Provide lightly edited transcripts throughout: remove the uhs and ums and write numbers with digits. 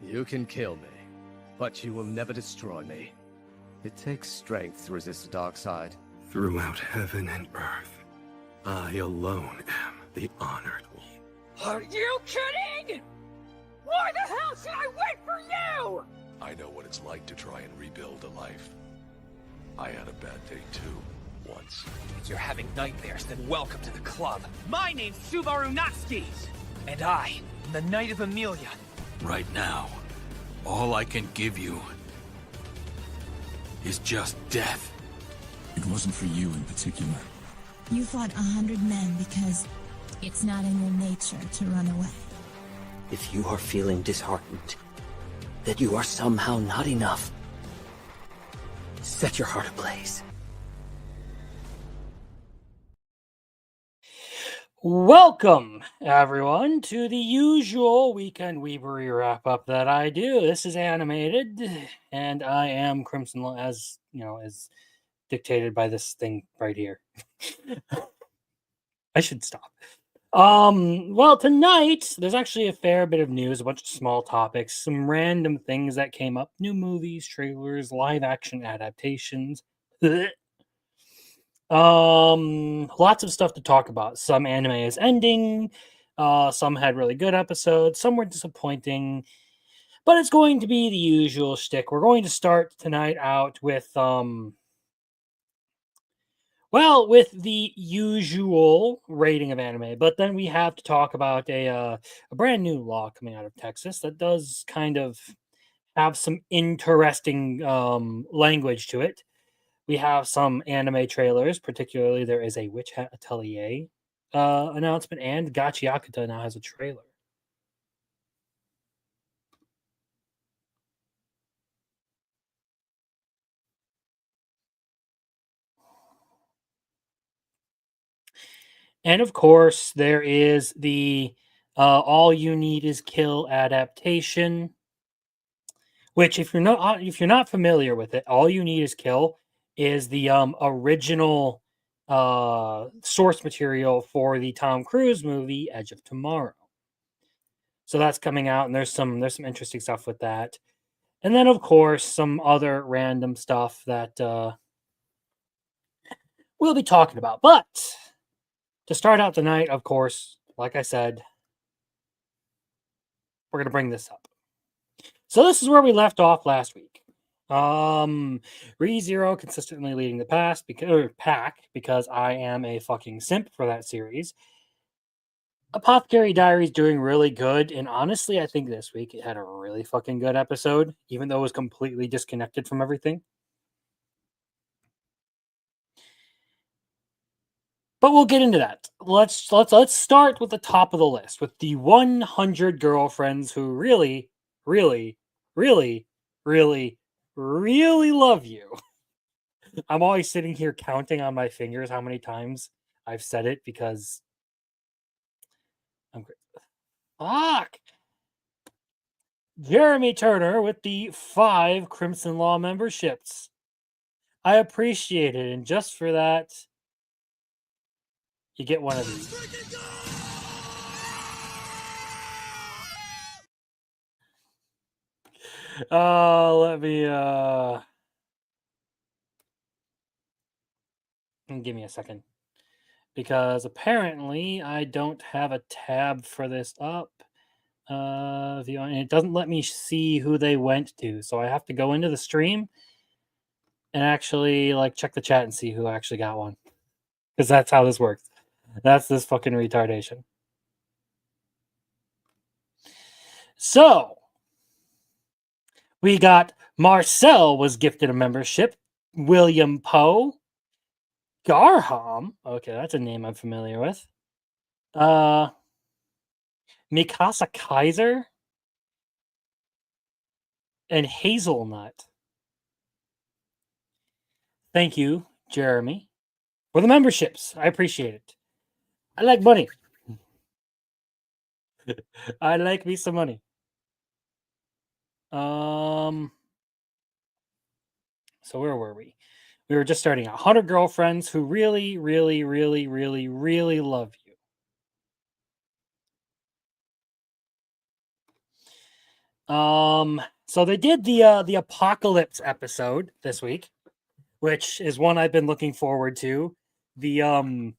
You can kill me, but you will never destroy me. It takes strength to resist the dark side. Throughout heaven and earth, I alone am the honored one. Are you kidding? Why the hell should I wait for you? I know what it's like to try and rebuild a life. I had a bad day too, once. If you're having nightmares, then welcome to the club. My name's Subaru Natsuki, and I am the Knight of Amelia. Right now, all I can give you is just death. It wasn't for you in particular. You fought 100 men because it's not in your nature to run away. If you are feeling disheartened, that you are somehow not enough, set your heart ablaze. Welcome, everyone, to the usual Weekend Weebery wrap-up that I do. This is animated, and I am Crimson, as you know, as dictated by this thing right here. I should stop. Well, tonight, there's actually a fair bit of news, a bunch of small topics, some random things that came up, new movies, trailers, live-action adaptations. Lots of stuff to talk about. Some anime is ending, some had really good episodes, some were disappointing, but it's going to be the usual shtick. We're going to start tonight out with, with the usual rating of anime, but then we have to talk about a brand new law coming out of Texas that does kind of have some interesting language to it. We have some anime trailers, particularly there is a Witch Hat Atelier announcement, and Gachi Yakuta now has a trailer. And of course, there is the All You Need Is Kill adaptation, which if you're not familiar with it, All You Need Is Kill is the original source material for the Tom Cruise movie Edge of Tomorrow. So that's coming out, and there's some interesting stuff with that. And then of course some other random stuff that we'll be talking about. But to start out the night, of course, like I said, we're going to bring this up. So this is where we left off last week. ReZero consistently leading the pack because I am a fucking simp for that series. Apothecary Diaries doing really good, and honestly, I think this week it had a really fucking good episode, even though it was completely disconnected from everything. But we'll get into that. Let's start with the top of the list with the 100 girlfriends who really, really, really, really, really love you. I'm always sitting here counting on my fingers how many times I've said it because I'm great. Fuck. Jeremy Turner with the 5 Crimson Law memberships. I appreciate it, and just for that, you get one of these. Let me give me a second, because apparently I don't have a tab for this up. And it doesn't let me see who they went to, so I have to go into the stream and actually check the chat and see who actually got one, because that's how this works. That's this fucking retardation. So we got Marcel was gifted a membership. William Poe. Garham. Okay, that's a name I'm familiar with. Mikasa Kaiser. And Hazelnut. Thank you, Jeremy, for the memberships. I appreciate it. I like money. I like me some money. So where were we? We were just starting out. 100 girlfriends who really, really, really, really, really love you. So they did the Apocalypse episode this week, which is one I've been looking forward to. The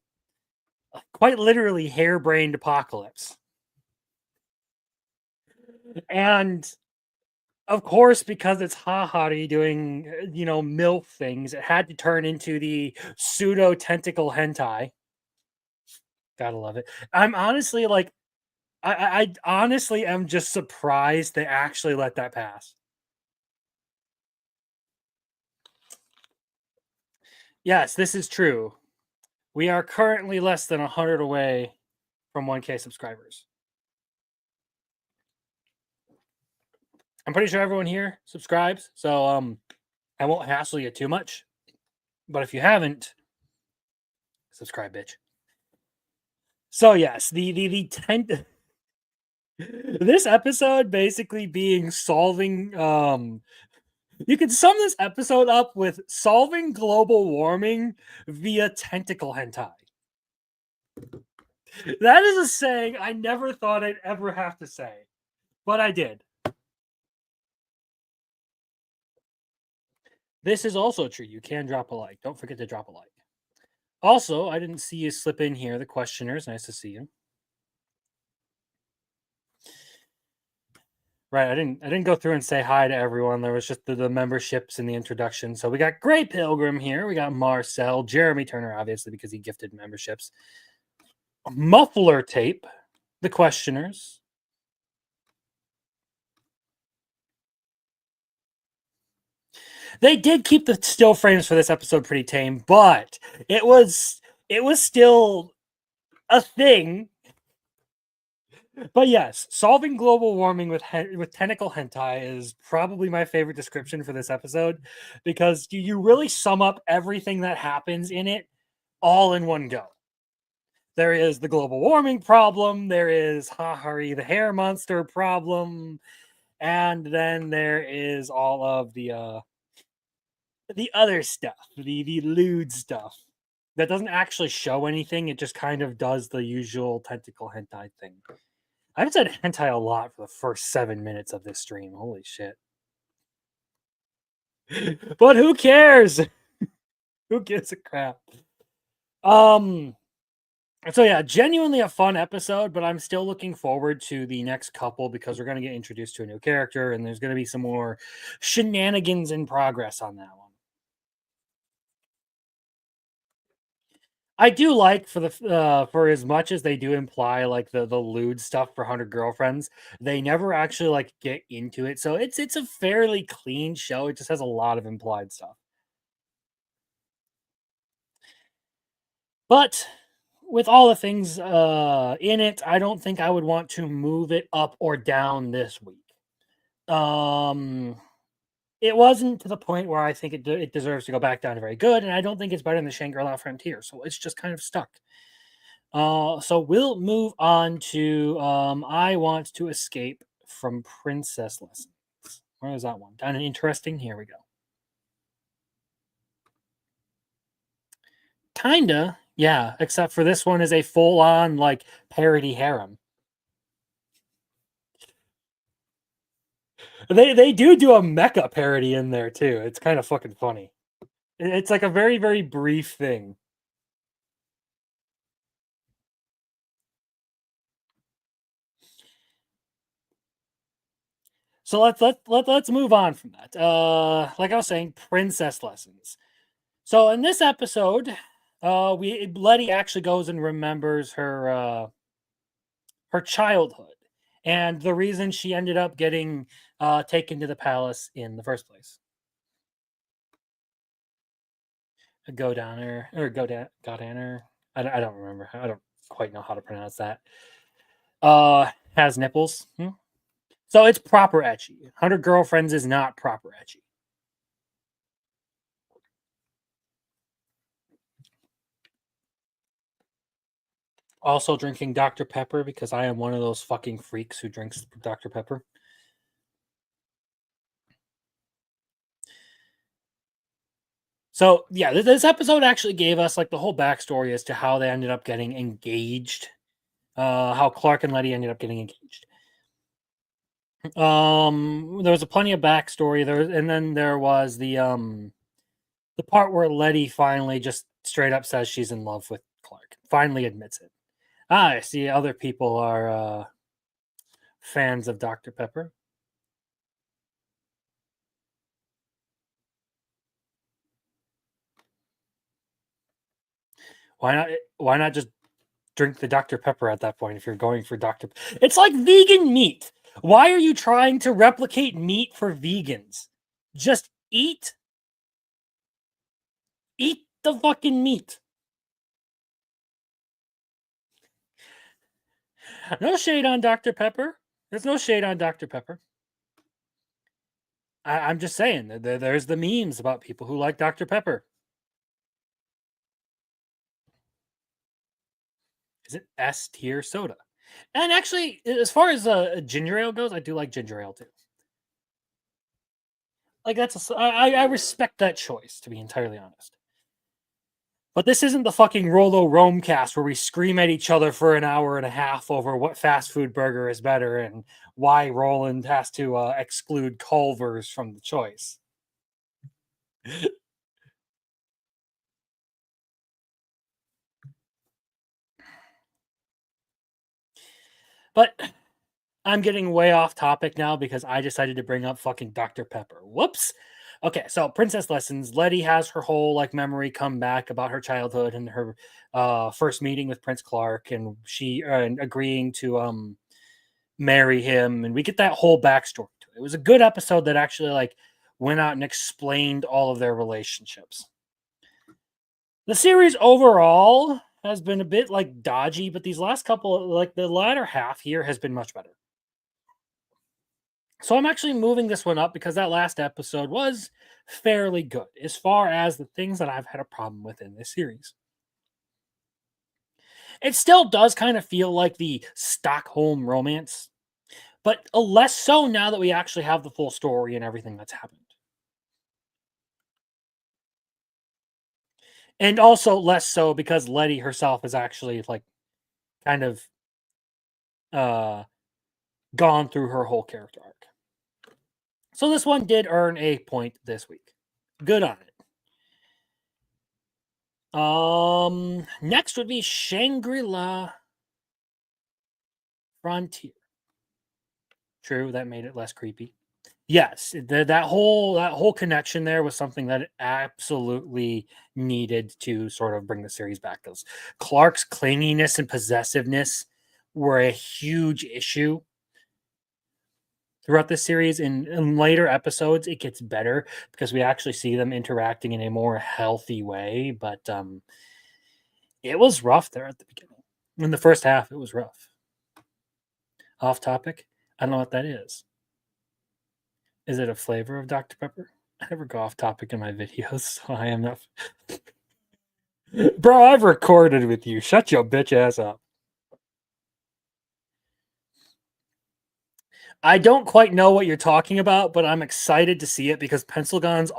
quite literally harebrained apocalypse. And of course, because it's Hahari doing, MILF things, it had to turn into the pseudo tentacle hentai. Gotta love it. I'm honestly like, I honestly am just surprised they actually let that pass. Yes, this is true. We are currently less than 100 away from 1K subscribers. I'm pretty sure everyone here subscribes, so I won't hassle you too much. But if you haven't, subscribe, bitch. So yes, the this episode basically being solving you could sum this episode up with solving global warming via tentacle hentai. That is a saying I never thought I'd ever have to say, but I did. This is also true. You can drop a like. Don't forget to drop a like. Also, I didn't see you slip in here. The questioners, nice to see you. Right, I didn't go through and say hi to everyone. There was just the memberships and the introduction. So we got Gray Pilgrim here. We got Marcel, Jeremy Turner, obviously, because he gifted memberships. Muffler Tape, the questioners. They did keep the still frames for this episode pretty tame, but it was still a thing. But yes, solving global warming with tentacle hentai is probably my favorite description for this episode, because you really sum up everything that happens in it all in one go. There is the global warming problem, there is Hahari the hair monster problem, and then there is all of the other stuff, the lewd stuff that doesn't actually show anything. It just kind of does the usual tentacle hentai thing. I've said hentai a lot for the first 7 minutes of this stream. Holy shit. But who cares? Who gives a crap? So yeah, genuinely a fun episode, but I'm still looking forward to the next couple because we're going to get introduced to a new character and there's going to be some more shenanigans in progress on that one. I do like for as much as they do imply like the lewd stuff for 100 Girlfriends, they never actually like get into it. So it's a fairly clean show. It just has a lot of implied stuff. But with all the things in it, I don't think I would want to move it up or down this week. It wasn't to the point where I think it deserves to go back down to very good, and I don't think it's better than the Shangri-La Frontier, so it's just kind of stuck. So we'll move on to I Want to Escape from Princess Lessons. Where is that one? Down in Interesting? Here we go. Kinda, yeah, except for this one is a full-on, like, parody harem. They do a mecha parody in there too. It's kind of fucking funny. It's like a very, very brief thing. So let's move on from that. Like I was saying, Princess Lessons. So in this episode, Letty actually goes and remembers her childhood and the reason she ended up getting taken to the palace in the first place. Godaner. I don't remember. I don't quite know how to pronounce that. Has nipples. So it's proper ecchi. 100 Girlfriends is not proper ecchi. Also drinking Dr. Pepper because I am one of those fucking freaks who drinks Dr. Pepper. So yeah, this episode actually gave us like the whole backstory as to how they ended up getting engaged. How Clark and Letty ended up getting engaged. There was a plenty of backstory there, and then there was the part where Letty finally just straight up says she's in love with Clark. Finally admits it. I see other people are fans of Dr. Pepper. Why not just drink the Dr. Pepper at that point if you're going for Dr. It's like vegan meat. Why are you trying to replicate meat for vegans? Just eat the fucking meat. No shade on Dr. Pepper. There's no shade on Dr. Pepper. I'm just saying that there's the memes about people who like Dr. Pepper. Is it S tier soda? And actually, as far as ginger ale goes, I do like ginger ale too. Like I respect that choice, to be entirely honest. But this isn't the fucking Rolo Rome cast where we scream at each other for an hour and a half over what fast food burger is better and why Roland has to exclude Culver's from the choice. But I'm getting way off topic now because I decided to bring up fucking Dr. Pepper. Whoops. Okay, so Princess Lessons. Letty has her whole like memory come back about her childhood and her first meeting with Prince Clark, and she agreeing to marry him, and we get that whole backstory to it. It was a good episode that actually like went out and explained all of their relationships. The series overall has been a bit like dodgy, but these last couple, like the latter half here, has been much better. So I'm actually moving this one up because that last episode was fairly good as far as the things that I've had a problem with in this series. It still does kind of feel like the Stockholm romance, but less so now that we actually have the full story and everything that's happened. And also less so because Letty herself is actually like kind of gone through her whole character arc. So this one did earn a point this week. Good on it. Next would be Shangri-La Frontier. True, that made it less creepy. Yes, that whole connection there was something that it absolutely needed to sort of bring the series back. Because Clark's clinginess and possessiveness were a huge issue throughout this series. In later episodes, it gets better because we actually see them interacting in a more healthy way. But it was rough there at the beginning. In the first half, it was rough. Off topic, I don't know what that is. Is it a flavor of Dr. Pepper? I never go off topic in my videos, so I am not. Bro, I've recorded with you. Shut your bitch ass up. I don't quite know what you're talking about, but I'm excited to see it because Pencilgon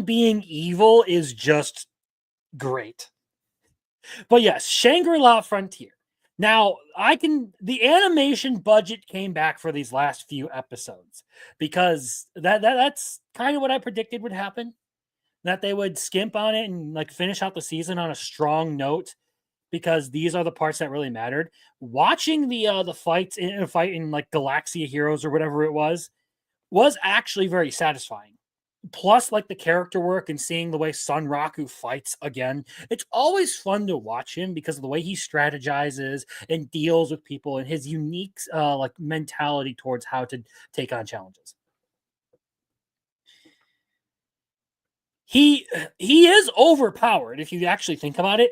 being evil is just great. But yes, Shangri-La Frontier. Now, the animation budget came back for these last few episodes because that's kind of what I predicted would happen. That they would skimp on it and like finish out the season on a strong note because these are the parts that really mattered. Watching the fight in like Galaxia Heroes or whatever it was actually very satisfying. Plus, like the character work and seeing the way Sun Raku fights again, it's always fun to watch him because of the way he strategizes and deals with people and his unique like mentality towards how to take on challenges. He is overpowered if you actually think about it.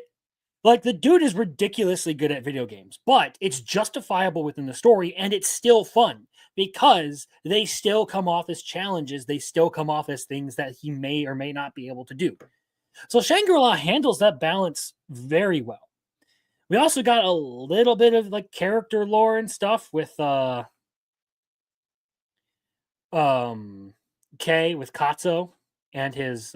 Like the dude is ridiculously good at video games, but it's justifiable within the story and it's still fun because they still come off as challenges. They still come off as things that he may or may not be able to do. So Shangri-La handles that balance very well. We also got a little bit of like character lore and stuff with Kay with Katsuo and his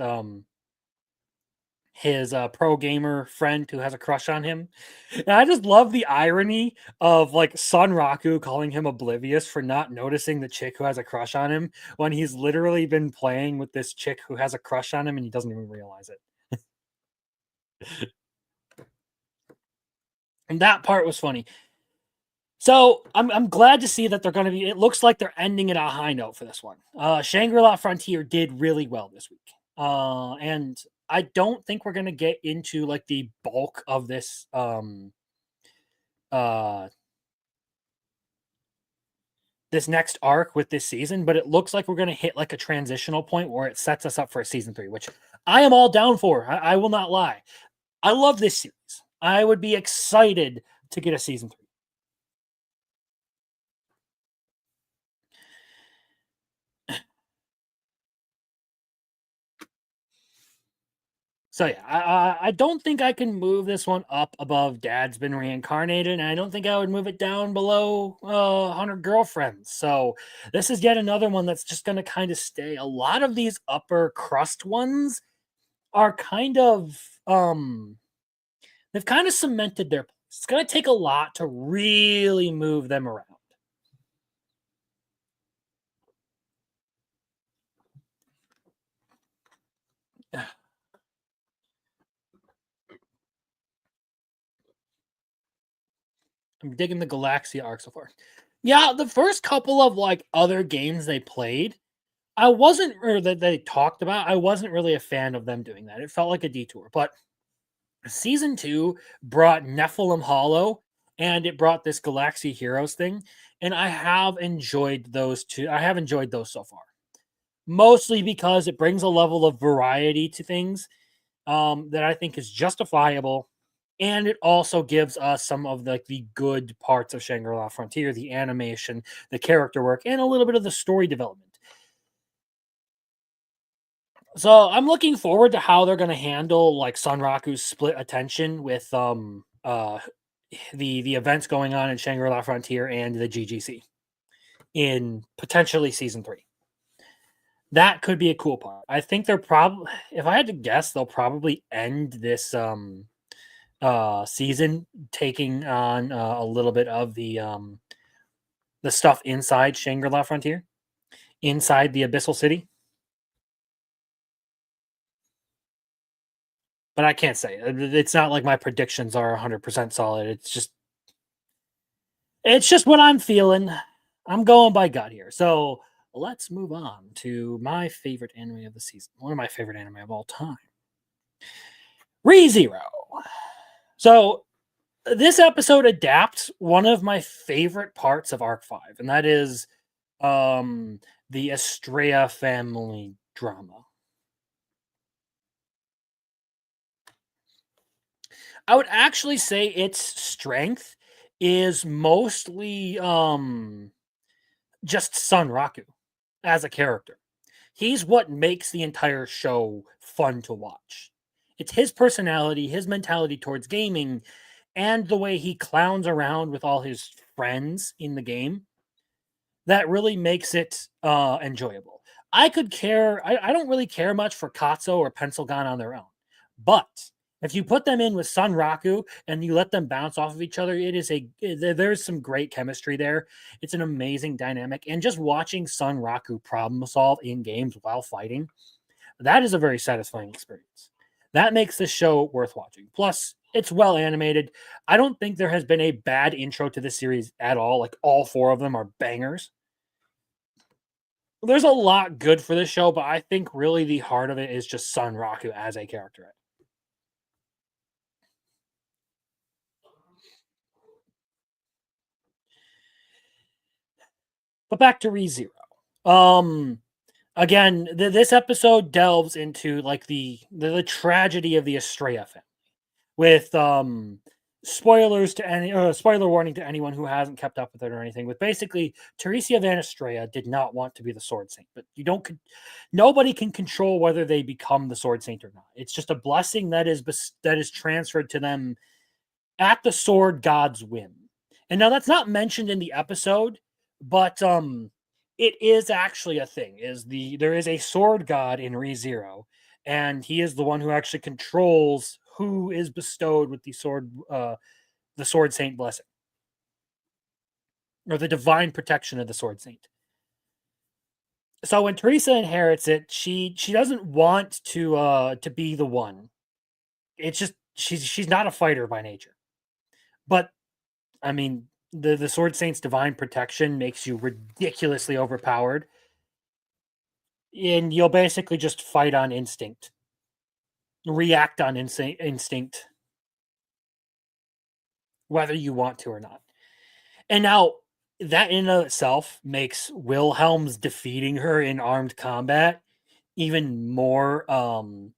his pro gamer friend who has a crush on him. And I just love the irony of like Son Raku calling him oblivious for not noticing the chick who has a crush on him when he's literally been playing with this chick who has a crush on him and he doesn't even realize it. And that part was funny. So I'm glad to see that they're going to be. It looks like they're ending it on a high note for this one. Shangri-La Frontier did really well this week, and I don't think we're going to get into like the bulk of this this next arc with this season, but it looks like we're going to hit like a transitional point where it sets us up for a season 3, which I am all down for. I will not lie. I love this series. I would be excited to get a season 3. So yeah, I don't think I can move this one up above Dad's Been Reincarnated, and I don't think I would move it down below 100 Girlfriends. So this is yet another one that's just going to kind of stay. A lot of these upper crust ones are kind of they've kind of cemented their place. It's going to take a lot to really move them around. I'm digging the Galaxia arc so far. Yeah, the first couple of like other games they played, I wasn't, or that they talked about, I wasn't really a fan of them doing that. It felt like a detour. But season 2 brought Nephilim Hollow and it brought this Galaxy Heroes thing. And I have enjoyed those two. I have enjoyed those so far. Mostly because it brings a level of variety to things that I think is justifiable. And it also gives us some of the good parts of Shangri-La Frontier, the animation, the character work, and a little bit of the story development. So I'm looking forward to how they're going to handle like Sunraku's split attention with the events going on in Shangri-La Frontier and the GGC in potentially season 3. That could be a cool part. I think they're probably, if I had to guess, they'll probably end this season taking on a little bit of the stuff inside Shangri-La Frontier, inside the Abyssal City. But I can't say. It's not like my predictions are 100% solid. It's just what I'm feeling. I'm going by gut here. So let's move on to my favorite anime of the season. One of my favorite anime of all time. ReZero. So this episode adapts one of my favorite parts of Arc 5, and that is the Estrella family drama. I would actually say its strength is mostly just Son Raku as a character. He's what makes the entire show fun to watch. It's his personality, his mentality towards gaming, and the way he clowns around with all his friends in the game that really makes it enjoyable. I don't really care much for Katsuo or Pencilgon on their own. But if you put them in with Son Raku and you let them bounce off of each other, there's some great chemistry there. It's an amazing dynamic. And just watching Son Raku problem solve in games while fighting, that is a very satisfying experience. That makes this show worth watching. Plus, it's well animated. I don't think there has been a bad intro to this series at all. Like, all 4 of them are bangers. There's a lot good for this show, but I think really the heart of it is just Son Raku as a character. But back to ReZero. Again, this episode delves into like the tragedy of the Estrella family, with spoiler warning to anyone who hasn't kept up with it or anything. With basically, Teresia Van Estrella did not want to be the Sword Saint, but nobody can control whether they become the Sword Saint or not. It's just a blessing that is transferred to them at the Sword God's whim. And now that's not mentioned in the episode, but it is actually a thing. There is a sword god in ReZero, and he is the one who actually controls who is bestowed with the Sword Saint blessing, or the divine protection of the Sword Saint. So when Teresa inherits it, she doesn't want to be the one. It's just she's not a fighter by nature. But I mean, the Sword Saint's divine protection makes you ridiculously overpowered, and you'll basically just fight on instinct, react on instinct, whether you want to or not. And now that in and of itself makes Wilhelm's defeating her in armed combat even more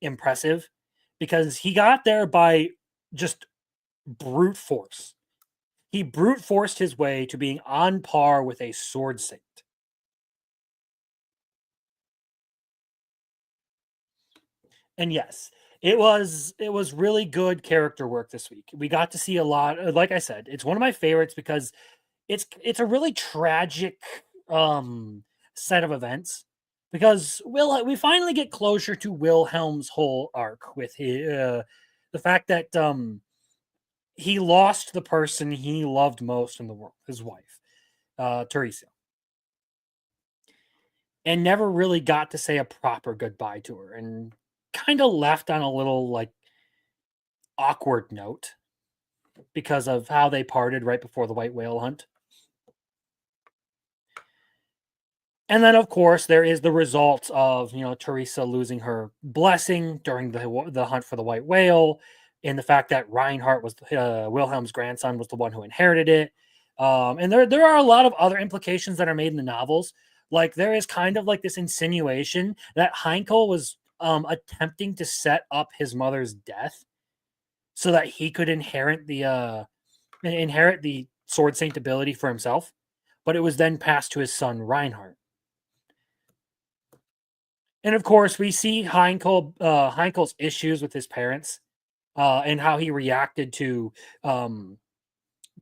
impressive, because he got there by just brute force. He brute forced his way to being on par with a Sword Saint. And yes, it was really good character work this week. We got to see a lot. Like I said, it's one of my favorites because it's a really tragic set of events, because we finally get closure to Wilhelm's whole arc with the fact that he lost the person he loved most in the world, his wife, Teresa, and never really got to say a proper goodbye to her, and kind of left on a little like awkward note because of how they parted right before the white whale hunt. And then, of course, there is the results of Teresa losing her blessing during the hunt for the white whale, and the fact that Reinhardt was Wilhelm's grandson, was the one who inherited it. And there are a lot of other implications that are made in the novels. Like, there is kind of like this insinuation that Heinkel was attempting to set up his mother's death so that he could inherit the Sword Saint ability for himself, but it was then passed to his son Reinhardt. And of course, we see Heinkel's issues with his parents, and how he reacted to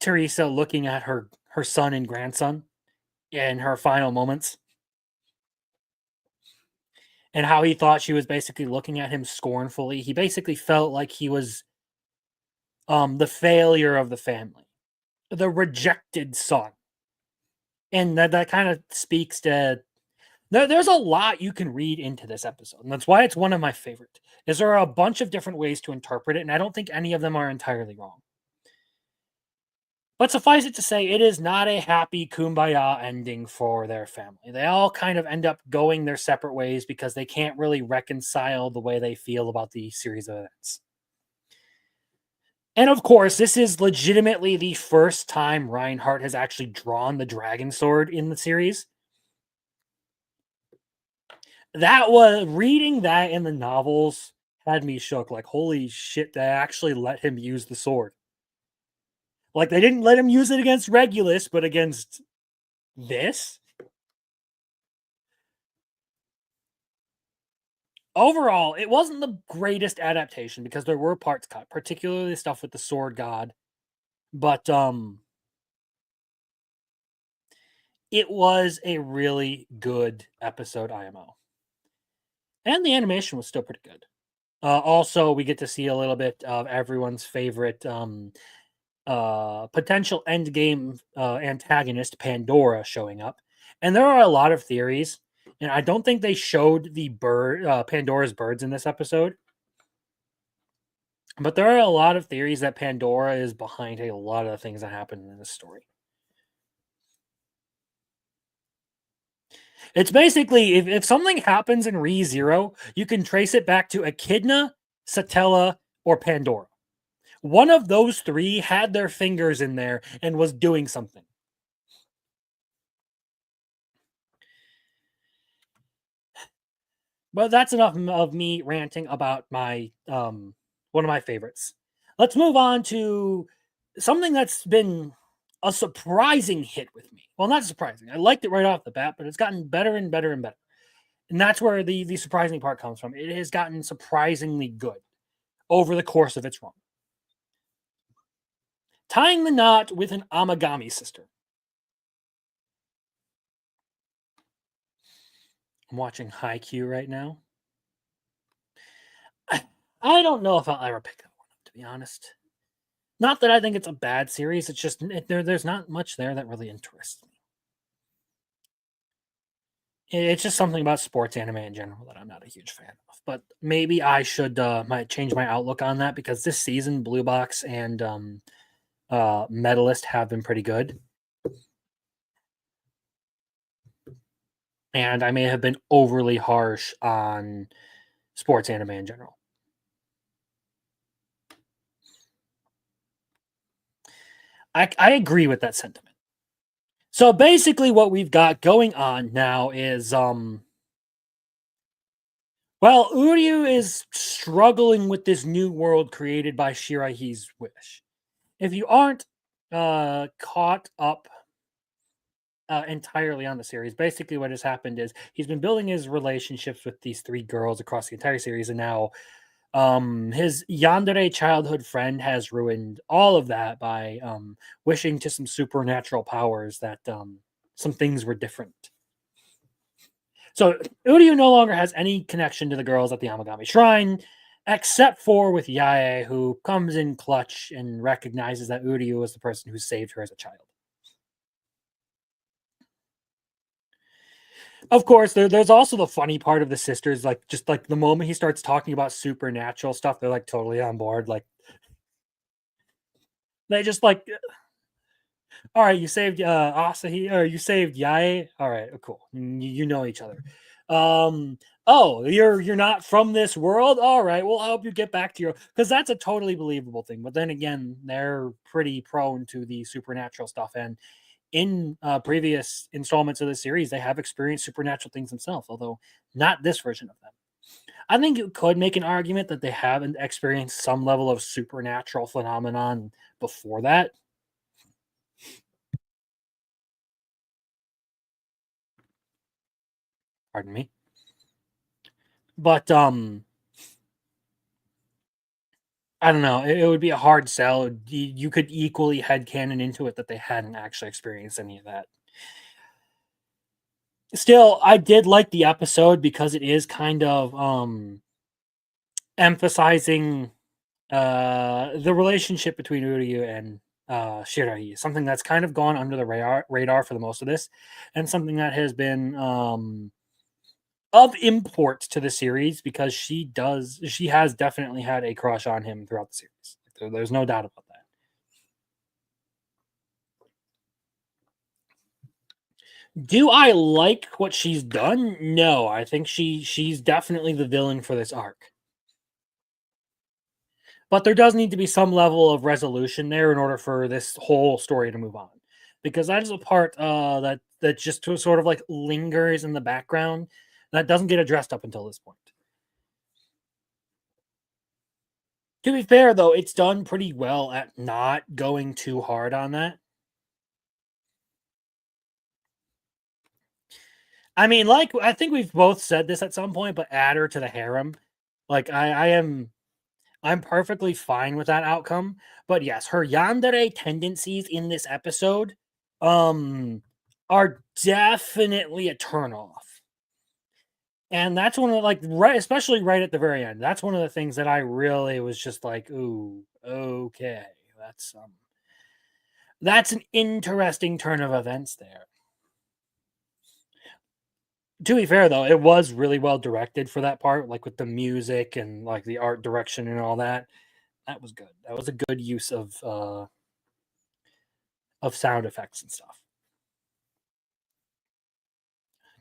Teresa looking at her son and grandson in her final moments, and how he thought she was basically looking at him scornfully. He basically felt like he was the failure of the family, the rejected son. And that kind of speaks to... There's a lot you can read into this episode, and that's why it's one of my favorite. Is there are a bunch of different ways to interpret it, and I don't think any of them are entirely wrong. But suffice it to say, it is not a happy kumbaya ending for their family. They all kind of end up going their separate ways because they can't really reconcile the way they feel about the series of events. And of course, this is legitimately the first time Reinhardt has actually drawn the dragon sword in the series. That was... reading that in the novels had me shook. Like, holy shit, they actually let him use the sword. Like, they didn't let him use it against Regulus, but against this? Overall, it wasn't the greatest adaptation because there were parts cut, particularly stuff with the sword god. But it was a really good episode IMO. And the animation was still pretty good. Also, we get to see a little bit of everyone's favorite potential endgame antagonist, Pandora, showing up. And there are a lot of theories, and I don't think they showed the Pandora's birds in this episode. But there are a lot of theories that Pandora is behind a lot of the things that happen in this story. It's basically, if something happens in ReZero, you can trace it back to Echidna, Satella, or Pandora. One of those three had their fingers in there and was doing something. But that's enough of me ranting about my one of my favorites. Let's move on to something that's been a surprising hit with me. Well, not surprising. I liked it right off the bat, but it's gotten better and better and better. And that's where the surprising part comes from. It has gotten surprisingly good over the course of its run. Tying the knot with an Amagami sister. I'm watching Haikyuu right now. I don't know if I'll ever pick that one up, to be honest. Not that I think it's a bad series. It's just there's not much there that really interests me. It's just something about sports anime in general that I'm not a huge fan of. But maybe I should might change my outlook on that, because this season Blue Box and Medalist have been pretty good. And I may have been overly harsh on sports anime in general. I agree with that sentiment. So basically what we've got going on now is well, Uryu is struggling with this new world created by Shirahi's wish. If you aren't caught up entirely on the series, basically what has happened is he's been building his relationships with these three girls across the entire series, and now his yandere childhood friend has ruined all of that by wishing to some supernatural powers that some things were different. So Uryu no longer has any connection to the girls at the Amagami Shrine, except for with Yae, who comes in clutch and recognizes that Uryu is the person who saved her as a child. Of course, there's also the funny part of the sisters, like just like the moment he starts talking about supernatural stuff, they're like totally on board. Like they just like, all right, you saved Asahi, or you saved Yae. All right, cool. You know each other. Oh, you're not from this world. All right, we'll help you get back to your, because that's a totally believable thing. But then again, they're pretty prone to the supernatural stuff, and in previous installments of the series, they have experienced supernatural things themselves, although not this version of them. I think you could make an argument that they haven't experienced some level of supernatural phenomenon before that. Pardon me. But I don't know. It would be a hard sell. You could equally headcanon into it that they hadn't actually experienced any of that. Still, I did like the episode because it is kind of emphasizing the relationship between Uryu and Shirahi, something that's kind of gone under the radar for the most of this, and something that has been of import to the series, because she has definitely had a crush on him throughout the series. There's no doubt about that. Do I like what she's done? No, I think she's definitely the villain for this arc. But there does need to be some level of resolution there in order for this whole story to move on, because that is a part that just sort of like lingers in the background that doesn't get addressed up until this point. To be fair, though, it's done pretty well at not going too hard on that. I mean, like, I think we've both said this at some point, but add her to the harem. Like, I'm perfectly fine with that outcome. But yes, her yandere tendencies in this episode are definitely a turnoff. And that's one of the, like, right, especially right at the very end. That's one of the things that I really was just like, ooh, okay. That's an interesting turn of events there. To be fair, though, it was really well directed for that part, like with the music and like the art direction and all that. That was good. That was a good use of sound effects and stuff.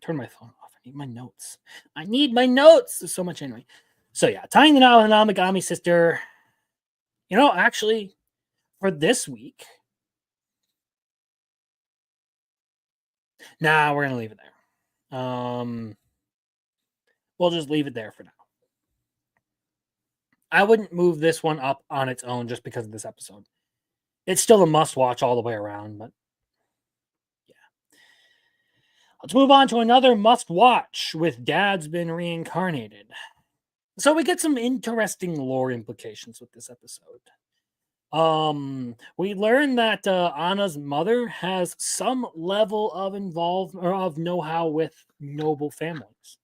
Turn my phone off. I need my notes. I need my notes. There's so much anyway. So yeah, tying the knot with an Amagami sister. You know, actually, for this week, we're gonna leave it there. We'll just leave it there for now. I wouldn't move this one up on its own just because of this episode. It's still a must-watch all the way around, but yeah. Let's move on to another must-watch with Dad's been reincarnated. So we get some interesting lore implications with this episode. We learn that Anna's mother has some level of involvement or of know-how with noble families.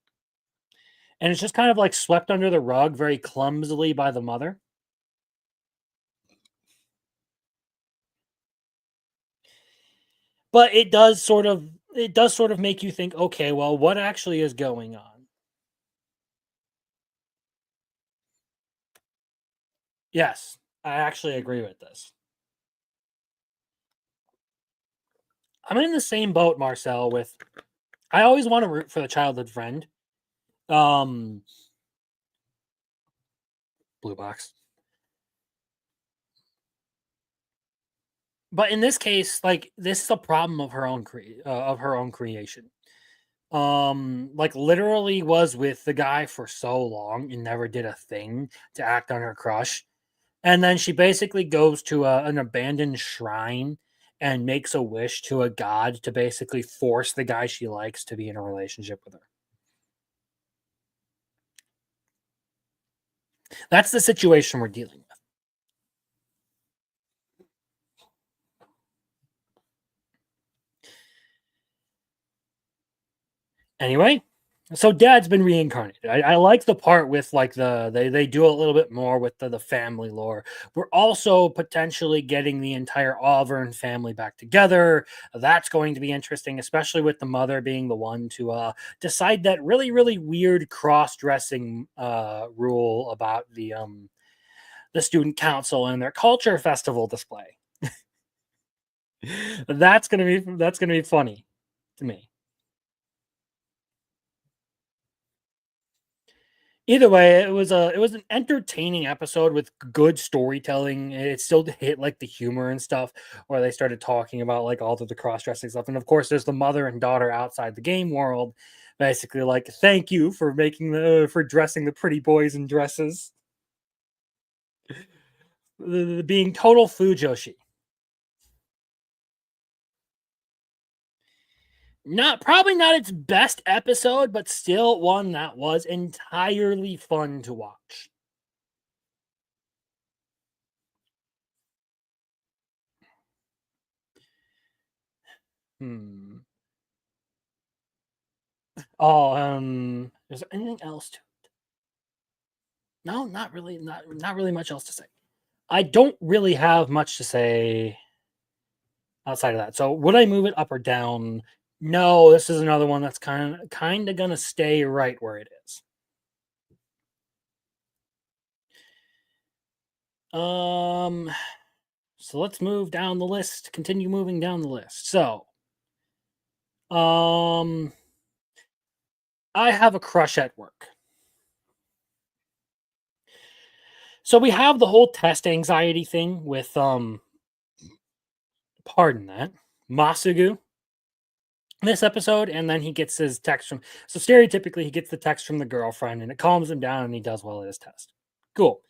and it's just kind of like swept under the rug very clumsily by the mother. But it does sort of make you think, okay, well, what actually is going on? Yes, I actually agree with this. I'm in the same boat, Marcel, with I always want to root for the childhood friend. Um Blue box. But in this case, like this is a problem of her own creation. Like literally was with the guy for so long and never did a thing to act on her crush. And then she basically goes to an abandoned shrine and makes a wish to a god to basically force the guy she likes to be in a relationship with her. That's the situation we're dealing with. Anyway, so Dad's been reincarnated. I like the part with like they do a little bit more with the family lore. We're also potentially getting the entire Auburn family back together. That's going to be interesting, especially with the mother being the one to decide that really weird cross-dressing rule about the student council and their culture festival display. That's gonna be funny to me. Either way, it was an entertaining episode with good storytelling. It still hit like the humor and stuff, where they started talking about like all of the cross dressing stuff, and of course, there's the mother and daughter outside the game world, basically like, "Thank you for making for dressing the pretty boys in dresses," being total fujoshi. Probably not its best episode, but still one that was entirely fun to watch. Hmm. Oh, is there anything else to it? No, not really. Not really much else to say. I don't really have much to say outside of that. So, would I move it up or down? No, this is another one that's kind of gonna stay right where it is. Um, so let's move down the list. Continue moving down the list. So, um, I have a crush at work. So we have the whole test anxiety thing with pardon that, Masugu this episode, and then he gets his text from so stereotypically he gets the text from the girlfriend and it calms him down and he does well at his test. Cool.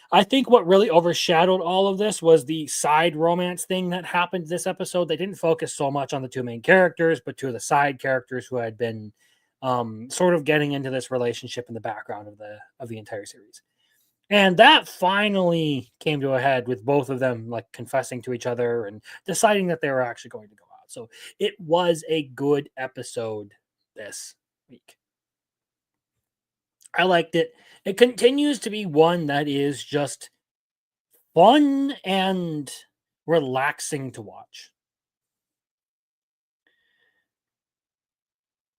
I think what really overshadowed all of this was the side romance thing that happened this episode. They didn't focus so much on the two main characters, but two of the side characters who had been sort of getting into this relationship in the background of the entire series. And that finally came to a head with both of them like confessing to each other and deciding that they were actually going to go out. So it was a good episode this week. I liked it. It continues to be one that is just fun and relaxing to watch.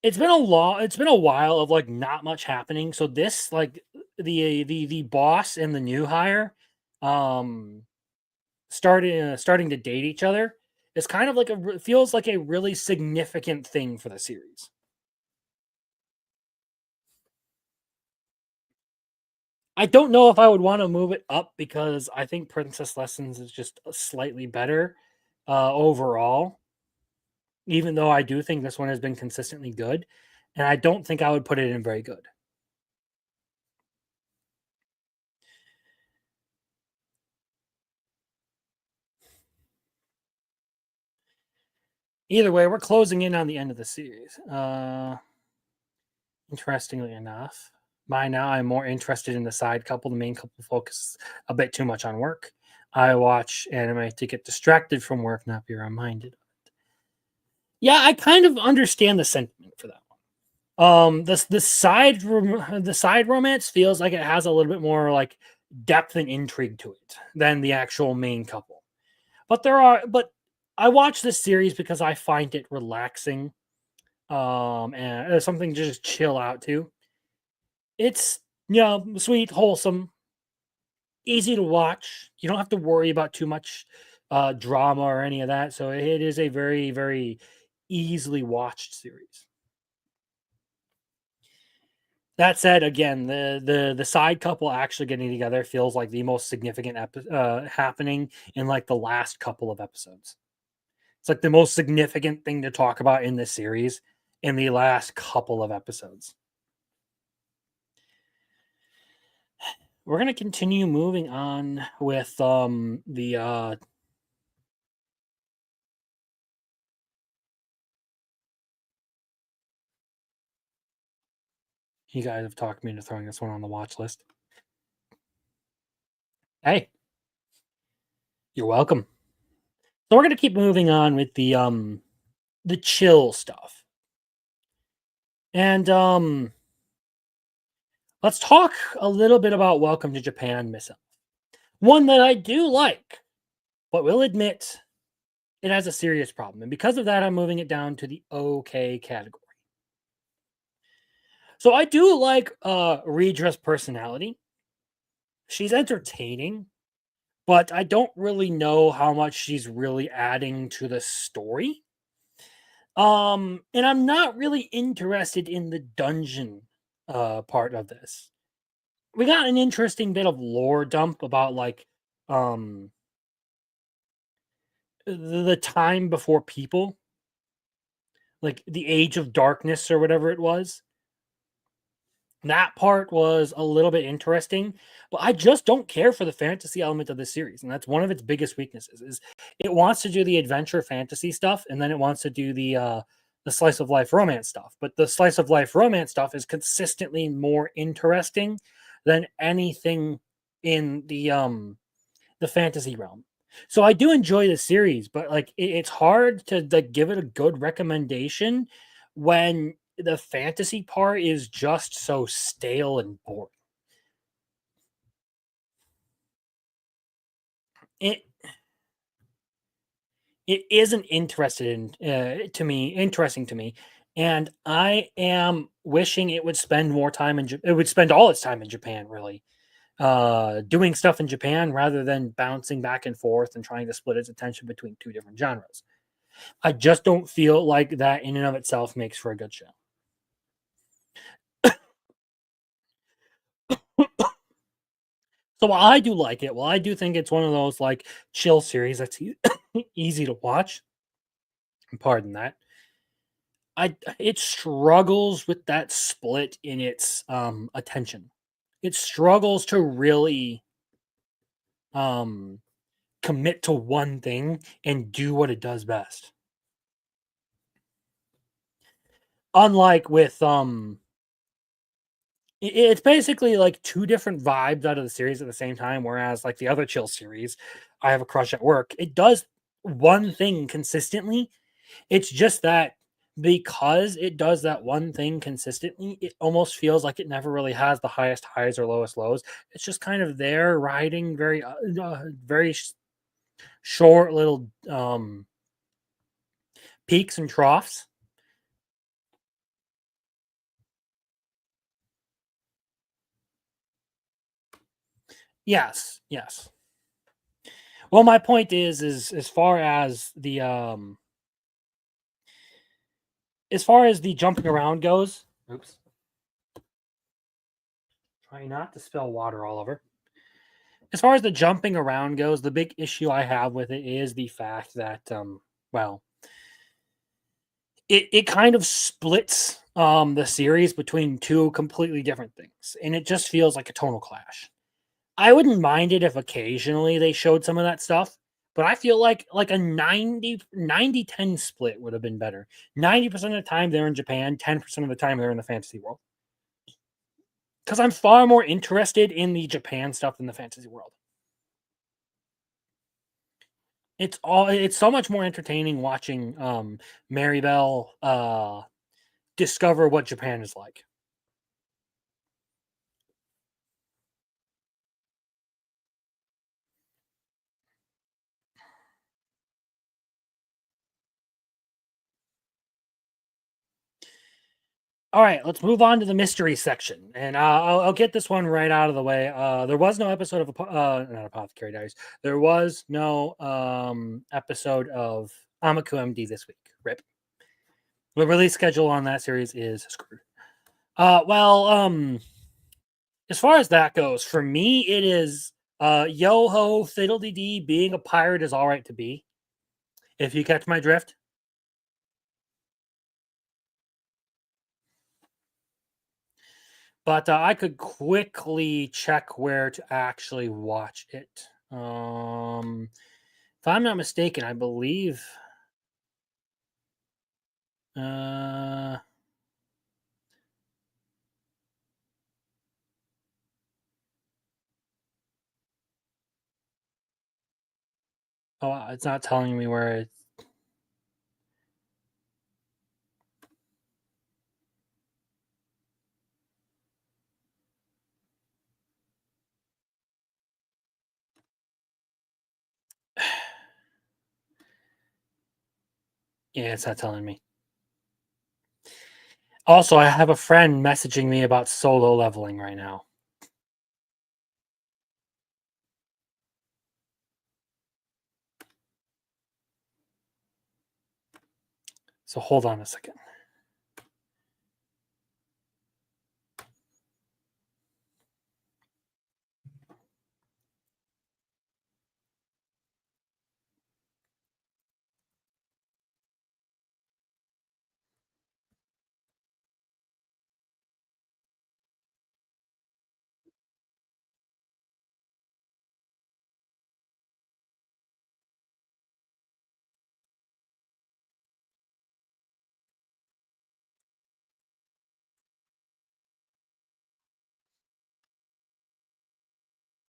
It's been a while of like not much happening. So this like the boss and the new hire starting to date each other is kind of like feels like a really significant thing for the series. I don't know if I would want to move it up because I think Princess Lessons is just slightly better overall, even though I do think this one has been consistently good. And I don't think I would put it in very good. Either way, we're closing in on the end of the series. Interestingly enough, by now I'm more interested in the side couple. The main couple focuses a bit too much on work. I watch anime to get distracted from work, not be reminded of it. Yeah, I kind of understand the sentiment for that one. The side romance feels like it has a little bit more like depth and intrigue to it than the actual main couple. But I watch this series because I find it relaxing, and something to just chill out to. It's, sweet, wholesome, easy to watch. You don't have to worry about too much drama or any of that. So it is a very, very easily watched series. That said, again, the side couple actually getting together feels like the most significant happening in like the last couple of episodes. It's like the most significant thing to talk about in this series in the last couple of episodes. We're going to continue moving on with the you guys have talked me into throwing this one on the watch list. Hey, you're welcome. So we're going to keep moving on with the chill stuff. And let's talk a little bit about Welcome to Japan myself. One that I do like, but will admit it has a serious problem. And because of that, I'm moving it down to the okay category. So I do like Redra's personality. She's entertaining, but I don't really know how much she's really adding to the story. And I'm not really interested in the dungeon part of this. We got an interesting bit of lore dump about like the time before people, like the age of darkness or whatever it was. That part was a little bit interesting, but I just don't care for the fantasy element of this series, and that's one of its biggest weaknesses. Is it wants to do the adventure fantasy stuff, and then it wants to do the slice of life romance stuff. But the slice of life romance stuff is consistently more interesting than anything in the fantasy realm. So I do enjoy the series, but like it's hard to like give it a good recommendation when the fantasy part is just so stale and boring. It it isn't interested in interesting to me, and I am wishing it would spend more time it would spend all its time in Japan, really, doing stuff in Japan rather than bouncing back and forth and trying to split its attention between two different genres. I just don't feel like that in and of itself makes for a good show. So while I do like it, while I do think it's one of those like chill series that's easy to watch, pardon that, it struggles with that split in its attention. It struggles to really um commit to one thing and do what it does best. Unlike with it's basically like two different vibes out of the series at the same time. Whereas like the other chill series, I Have a Crush at Work, it does one thing consistently. It's just that because it does that one thing consistently, it almost feels like it never really has the highest highs or lowest lows. It's just kind of there riding very short little peaks and troughs. Yes, yes. Well, my point is as far as the jumping around goes. Oops. Try not to spill water all over. As far as the jumping around goes, the big issue I have with it is the fact that well, it kind of splits the series between two completely different things, and it just feels like a tonal clash. I wouldn't mind it if occasionally they showed some of that stuff, but I feel like a 90-10 split would have been better. 90% of the time they're in Japan, 10% of the time they're in the fantasy world. Because I'm far more interested in the Japan stuff than the fantasy world. It's so much more entertaining watching Maribel discover what Japan is like. All right, let's move on to the mystery section, and I'll get this one right out of the way. There was no episode of not Apothecary Diaries. There was no episode of Amaku MD this week. Rip. The release schedule on that series is screwed. As far as that goes, for me, it is yo ho fiddle dee being a pirate is all right to be. If you catch my drift. But I could quickly check where to actually watch it. If I'm not mistaken, I believe. Oh, it's not telling me where it. Yeah, it's not telling me. Also, I have a friend messaging me about solo leveling right now. So hold on a second.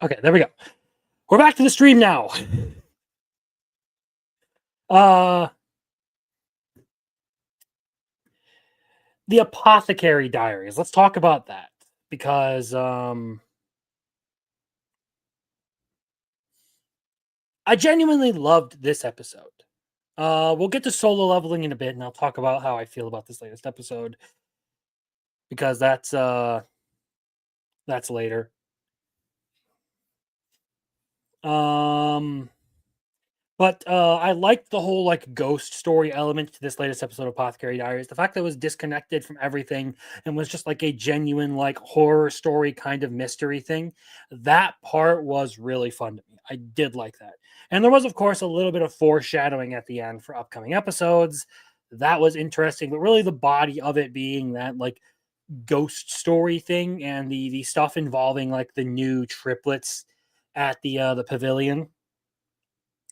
Okay, there we go. We're back to the stream now. The Apothecary Diaries. Let's talk about that because I genuinely loved this episode. We'll get to solo leveling in a bit, and I'll talk about how I feel about this latest episode because that's later. But I liked the whole like ghost story element to this latest episode of Apothecary Diaries. The fact that it was disconnected from everything and was just like a genuine like horror story kind of mystery thing. That part was really fun to me. I did like that. And there was, of course, a little bit of foreshadowing at the end for upcoming episodes. That was interesting, but really the body of it being that like ghost story thing and the stuff involving like the new triplets at the pavilion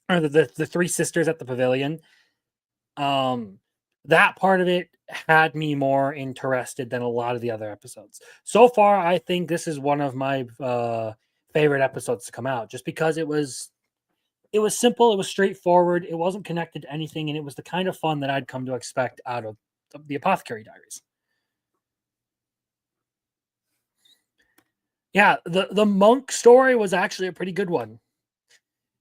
or the three sisters at the pavilion. That part of it had me more interested than a lot of the other episodes. So far, I think this is one of my favorite episodes to come out, just because it was simple, it was straightforward, it wasn't connected to anything, and it was the kind of fun that I'd come to expect out of the Apothecary Diaries. Yeah, the monk story was actually a pretty good one.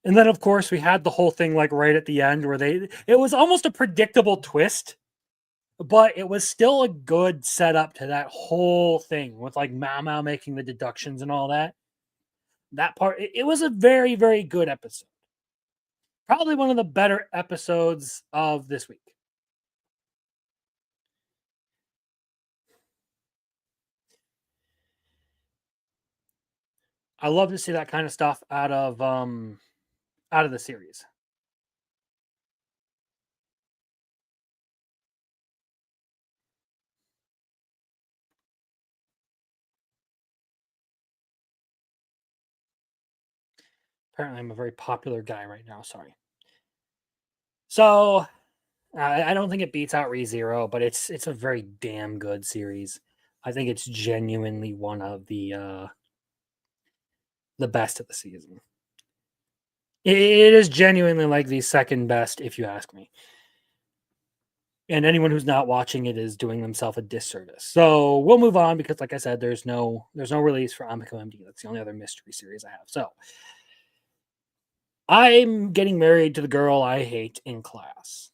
And then, of course, we had the whole thing like right at the end where it was almost a predictable twist, but it was still a good setup to that whole thing with like Mao making the deductions and all that. That part, it was a very, very good episode. Probably one of the better episodes of this week. I love to see that kind of stuff out of the series. Apparently, I'm a very popular guy right now. Sorry. So, I don't think it beats out ReZero, but it's a very damn good series. I think it's genuinely one of the best of the season. It is genuinely like the second best, if you ask me. And anyone who's not watching it is doing themselves a disservice. So we'll move on because, like I said, there's no release for Amico MD. That's the only other mystery series I have. So I'm getting married to the girl I hate in class.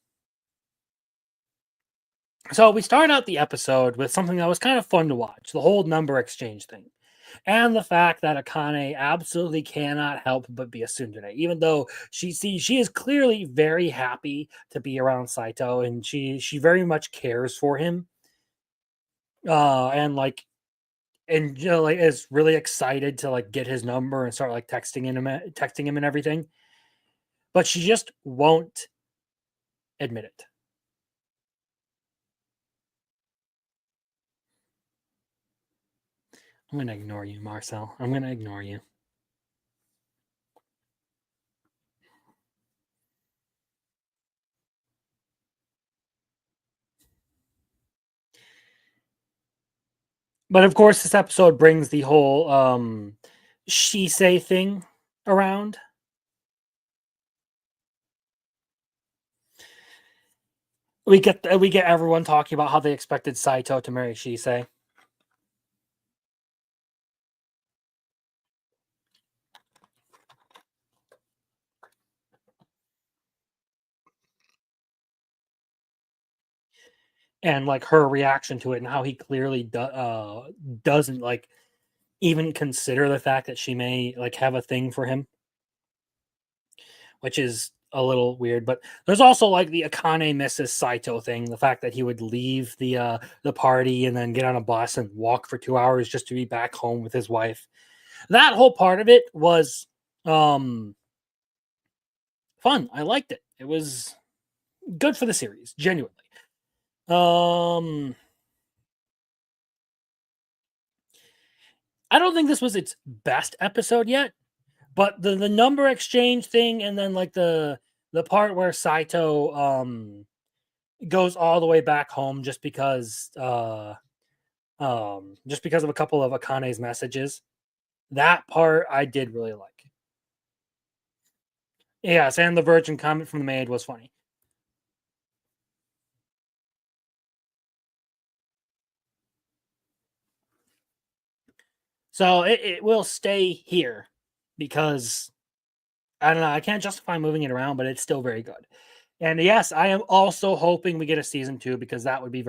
So we start out the episode with something that was kind of fun to watch, the whole number exchange thing. And the fact that Akane absolutely cannot help but be a tsundere, even though she is clearly very happy to be around Saito, and she very much cares for him. And like, and you know, like is really excited to like get his number and start like texting him and everything. But she just won't admit it. I'm gonna ignore you, Marcel. I'm gonna ignore you. But of course, this episode brings the whole she say thing around. We get everyone talking about how they expected Saito to marry Shisei. And like her reaction to it, and how he clearly doesn't like even consider the fact that she may like have a thing for him, which is a little weird. But there's also like the Akane misses Saito thing, the fact that he would leave the party and then get on a bus and walk for 2 hours just to be back home with his wife. That whole part of it was fun. I liked it. It was good for the series, genuinely. I don't think this was its best episode yet, but the number exchange thing, and then like the part where Saito goes all the way back home just because of a couple of Akane's messages. That part I did really like. Yes, and the virgin comment from the maid was funny. So it will stay here because I don't know. I can't justify moving it around, but it's still very good. And yes, I am also hoping we get a season 2 because that would be a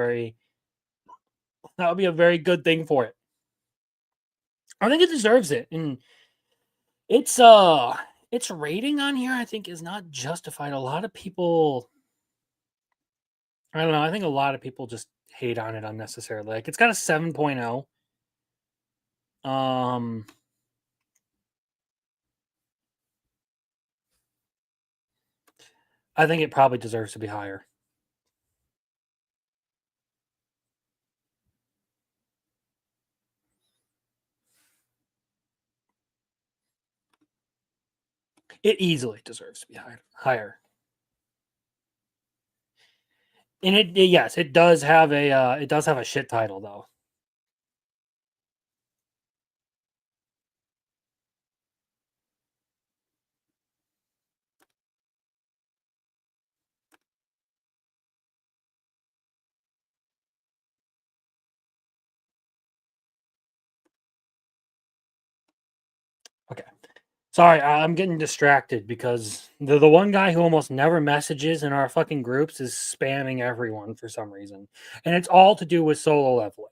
very good thing for it. I think it deserves it. And its rating on here, I think, is not justified. A lot of people, I don't know, I think a lot of people just hate on it unnecessarily. Like, it's got a 7.0. I think it probably deserves to be higher. It easily deserves to be higher. And yes, it does have a shit title though. Okay. Sorry, I'm getting distracted because the one guy who almost never messages in our fucking groups is spamming everyone for some reason. And it's all to do with solo leveling.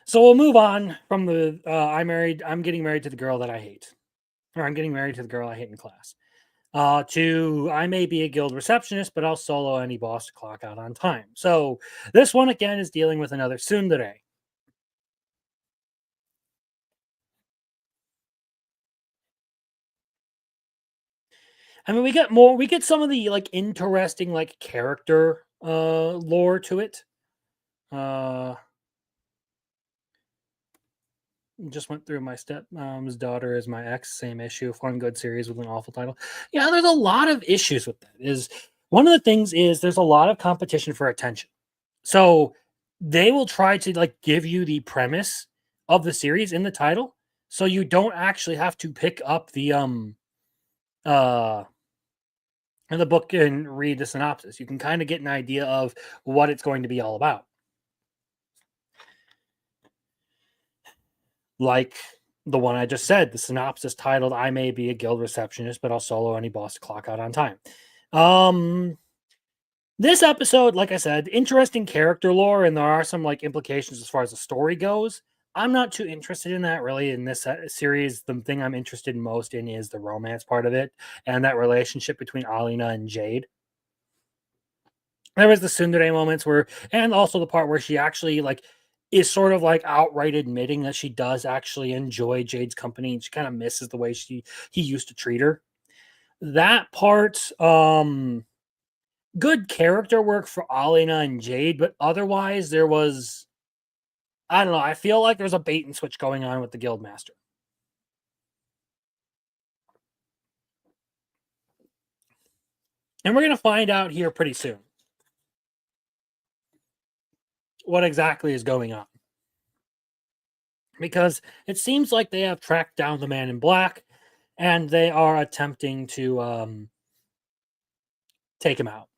So we'll move on from the I'm getting married to the girl that I hate. Or I'm getting married to the girl I hate in class. To I may be a guild receptionist, but I'll solo any boss to clock out on time. So this one again is dealing with another tsundere. I mean, we get some of the like interesting like character lore to it. Just went through my stepmom's daughter as my ex, same issue, fun good series with an awful title. Yeah, there's a lot of issues with that. Is one of the things is there's a lot of competition for attention. So they will try to like give you the premise of the series in the title, so you don't actually have to pick up the in the book and read the synopsis. You can kind of get an idea of what it's going to be all about. Like the one I just said, the synopsis titled, I may be a guild receptionist, but I'll solo any boss to clock out on time. This episode, like I said, interesting character lore, and there are some like implications as far as the story goes. I'm not too interested in that really in this series. The thing I'm interested most in is the romance part of it and that relationship between Alina and Jade. There was the tsundere moments where, and also the part where she actually like is sort of like outright admitting that she does actually enjoy Jade's company and she kind of misses the way he used to treat her. That part, good character work for Alina and Jade, but otherwise there was, I don't know, I feel like there's a bait and switch going on with the Guildmaster. And we're going to find out here pretty soon what exactly is going on. Because it seems like they have tracked down the man in black and they are attempting to take him out.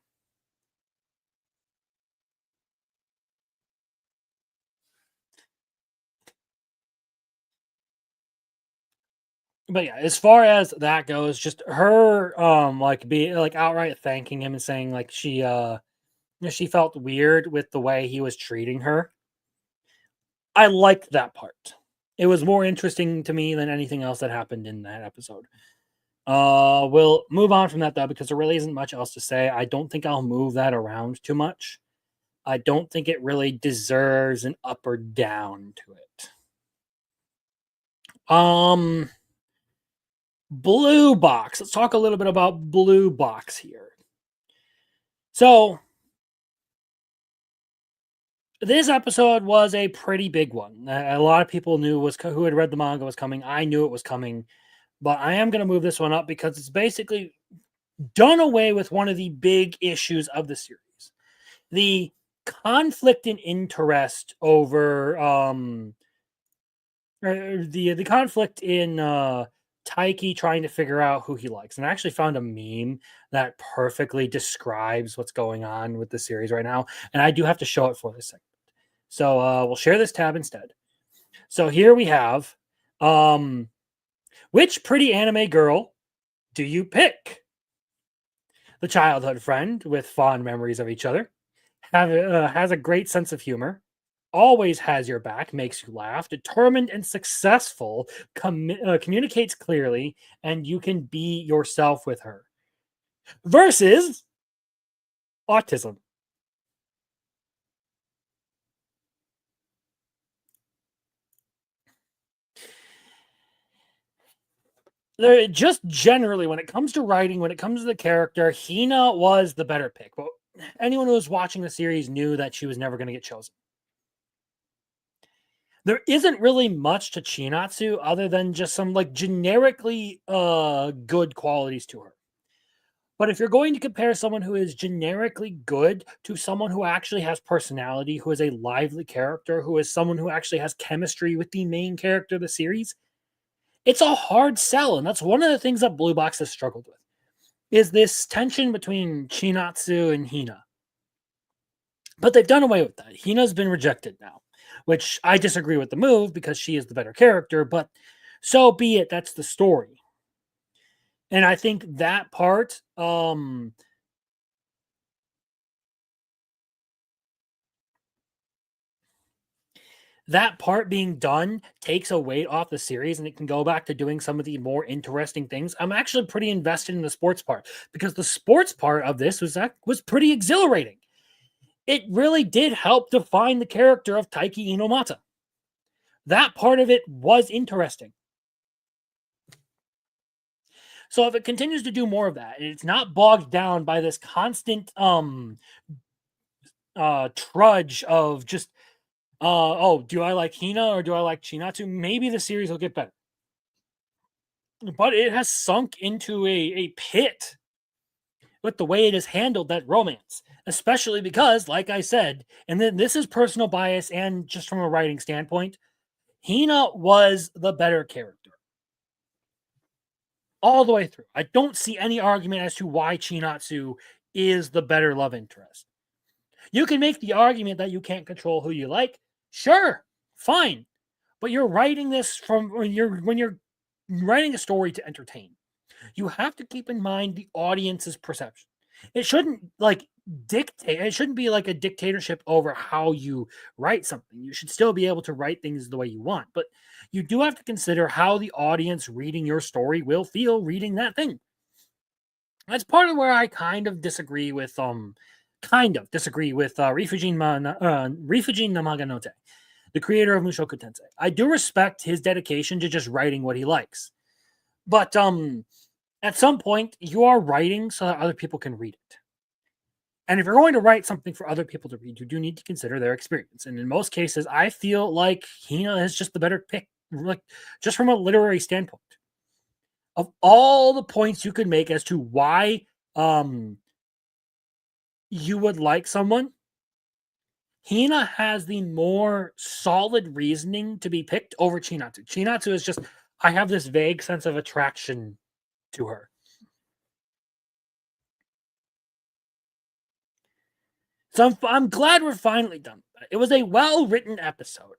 But yeah, as far as that goes, just her like be like outright thanking him and saying like she felt weird with the way he was treating her. I liked that part. It was more interesting to me than anything else that happened in that episode. We'll move on from that though, because there really isn't much else to say. I don't think I'll move that around too much. I don't think it really deserves an up or down to it. Blue Box. Let's talk a little bit about Blue Box here. So, this episode was a pretty big one. A lot of people knew who had read the manga was coming. I knew it was coming, but I am going to move this one up because it's basically done away with one of the big issues of the series. The conflict in interest over the conflict in Taiki trying to figure out who he likes. And I actually found a meme that perfectly describes what's going on with the series right now. And I do have to show it for this segment. So we'll share this tab instead. So here we have, which pretty anime girl do you pick? The childhood friend with fond memories of each other, has a great sense of humor, always has your back, makes you laugh, determined and successful, communicates clearly, and you can be yourself with her. Versus autism. Just generally, when it comes to writing, when it comes to the character, Hina was the better pick. But anyone who was watching the series knew that she was never going to get chosen. There isn't really much to Chinatsu other than just some like generically good qualities to her. But if you're going to compare someone who is generically good to someone who actually has personality, who is a lively character, who is someone who actually has chemistry with the main character of the series, it's a hard sell. And that's one of the things that Blue Box has struggled with, is this tension between Chinatsu and Hina. But they've done away with that. Hina's been rejected now, which I disagree with the move because she is the better character, but so be it. That's the story. And I think that part, being done takes a weight off the series and it can go back to doing some of the more interesting things. I'm actually pretty invested in the sports part because the sports part of this was pretty exhilarating. It really did help define the character of Taiki Inomata. That part of it was interesting. So if it continues to do more of that, and it's not bogged down by this constant trudge of just, do I like Hina or do I like Chinatsu? Maybe the series will get better. But it has sunk into a pit with the way it has handled that romance, especially because, like I said, and then this is personal bias and just from a writing standpoint, Hina was the better character. all the way through. I don't see any argument as to why Chinatsu is the better love interest. You can make the argument that you can't control who you like. Sure, fine. But you're writing this from when you're writing a story to entertain. You have to keep in mind the audience's perception. It shouldn't dictate. It shouldn't be like a dictatorship over how you write something. You should still be able to write things the way you want, but you do have to consider how the audience reading your story will feel reading that thing. That's part of where I kind of disagree with Rifujin Namaganote, the creator of Mushoku Tensei. I do respect his dedication to just writing what he likes. But at some point, you are writing so that other people can read it. And if you're going to write something for other people to read, you do need to consider their experience. And in most cases, I feel like Hina is just the better pick, like just from a literary standpoint. Of all the points you could make as to why you would like someone, Hina has the more solid reasoning to be picked over Chinatsu. Chinatsu is just, I have this vague sense of attraction to her. So I'm glad we're finally done with that. It was a well-written episode.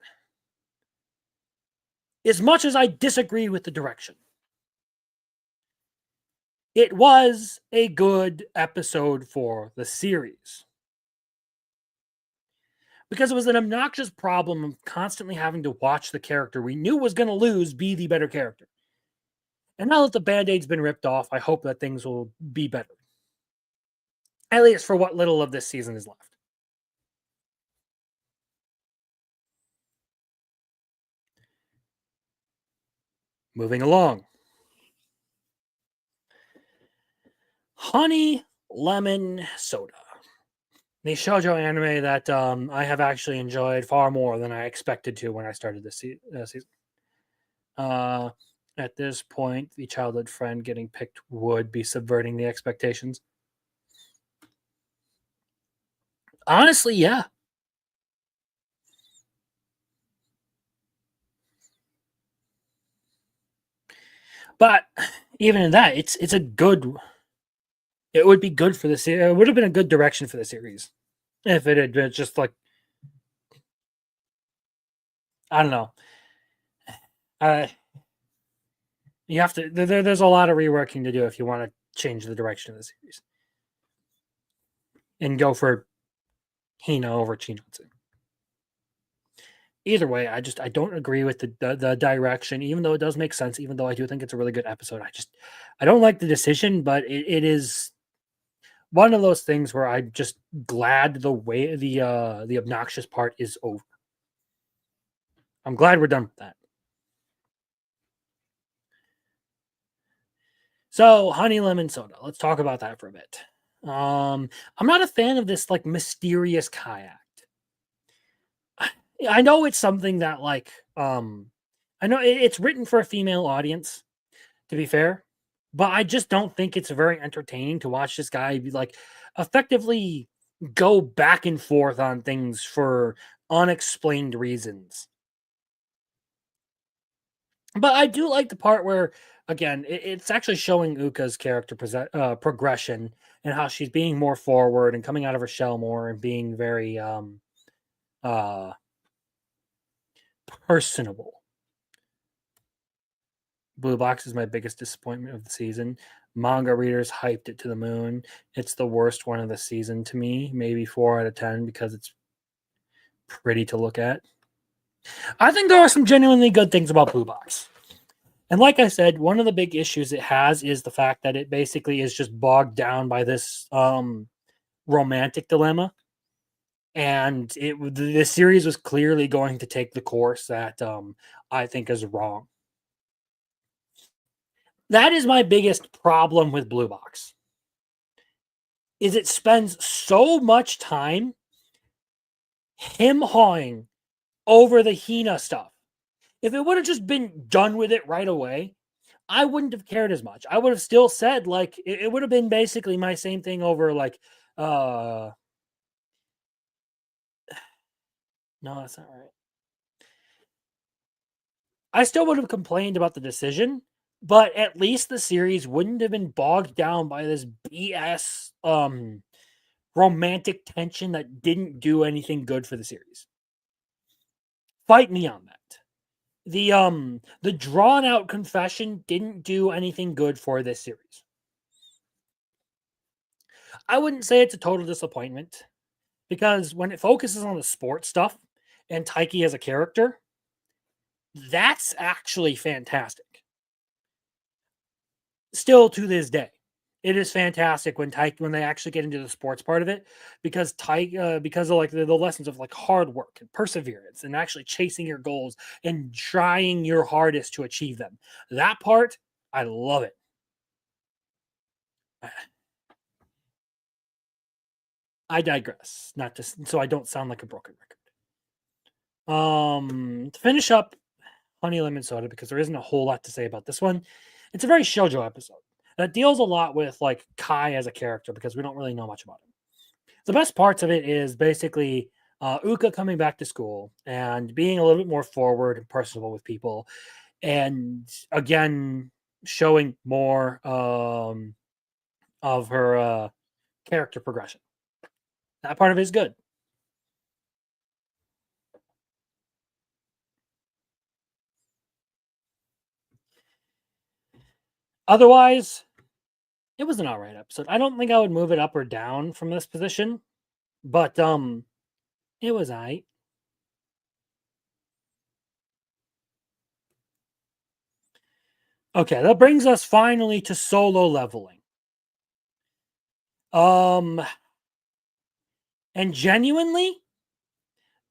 As much as I disagree with the direction, it was a good episode for the series. Because it was an obnoxious problem of constantly having to watch the character we knew was going to lose be the better character. And now that the Band-Aid's been ripped off, I hope that things will be better. At least for what little of this season is left. Moving along. Honey Lemon Soda. The shoujo anime that I have actually enjoyed far more than I expected to when I started this season. At this point, the childhood friend getting picked would be subverting the expectations. Honestly, yeah. But even in that, it's a good. It would be good for the series. It would have been a good direction for the series if it had been just like, I don't know. You have to. There's a lot of reworking to do if you want to change the direction of the series and go for Hina over Chinatsu. Either way, I don't agree with the direction, even though it does make sense. Even though I do think it's a really good episode, I don't like the decision, but it is one of those things where I'm just glad the way the obnoxious part is over. I'm glad we're done with that. So, Honey Lemon Soda. Let's talk about that for a bit. I'm not a fan of this like mysterious kayak. I know it's something that I know it's written for a female audience, to be fair, but I just don't think it's very entertaining to watch this guy be like effectively go back and forth on things for unexplained reasons. But I do like the part where, again, it's actually showing Uka's character progression and how she's being more forward and coming out of her shell more and being very personable. Blue Box is my biggest disappointment of the season. Manga readers hyped it to the moon. It's the worst one of the season to me, maybe 4 out of 10 because it's pretty to look at. I think there are some genuinely good things about Blue Box. And like I said, one of the big issues it has is the fact that it basically is just bogged down by this romantic dilemma. And the series was clearly going to take the course that I think is wrong. That is my biggest problem with Blue Box. Is it spends so much time him-hawing over the Hina stuff. If it would have just been done with it right away, I wouldn't have cared as much. I would have still said, like, it would have been basically my same thing over, like, no, that's not right. I still would have complained about the decision, but at least the series wouldn't have been bogged down by this BS romantic tension that didn't do anything good for the series. Fight me on that. The drawn out confession didn't do anything good for this series. I wouldn't say it's a total disappointment, because when it focuses on the sports stuff and Taiki as a character, that's actually fantastic. Still to this day, it is fantastic when they actually get into the sports part of it, because because of like the lessons of like hard work and perseverance and actually chasing your goals and trying your hardest to achieve them. That part, I love it. I digress, not just so I don't sound like a broken record. To finish up Honey Lemon Soda, because there isn't a whole lot to say about this one. It's a very shoujo episode that deals a lot with like Kai as a character, because we don't really know much about him. The best parts of it is basically Uka coming back to school and being a little bit more forward and personable with people, and again showing more of her character progression. That part of it is good. Otherwise, it was an alright episode. I don't think I would move it up or down from this position, but it was alright. Okay, that brings us finally to solo leveling. And genuinely,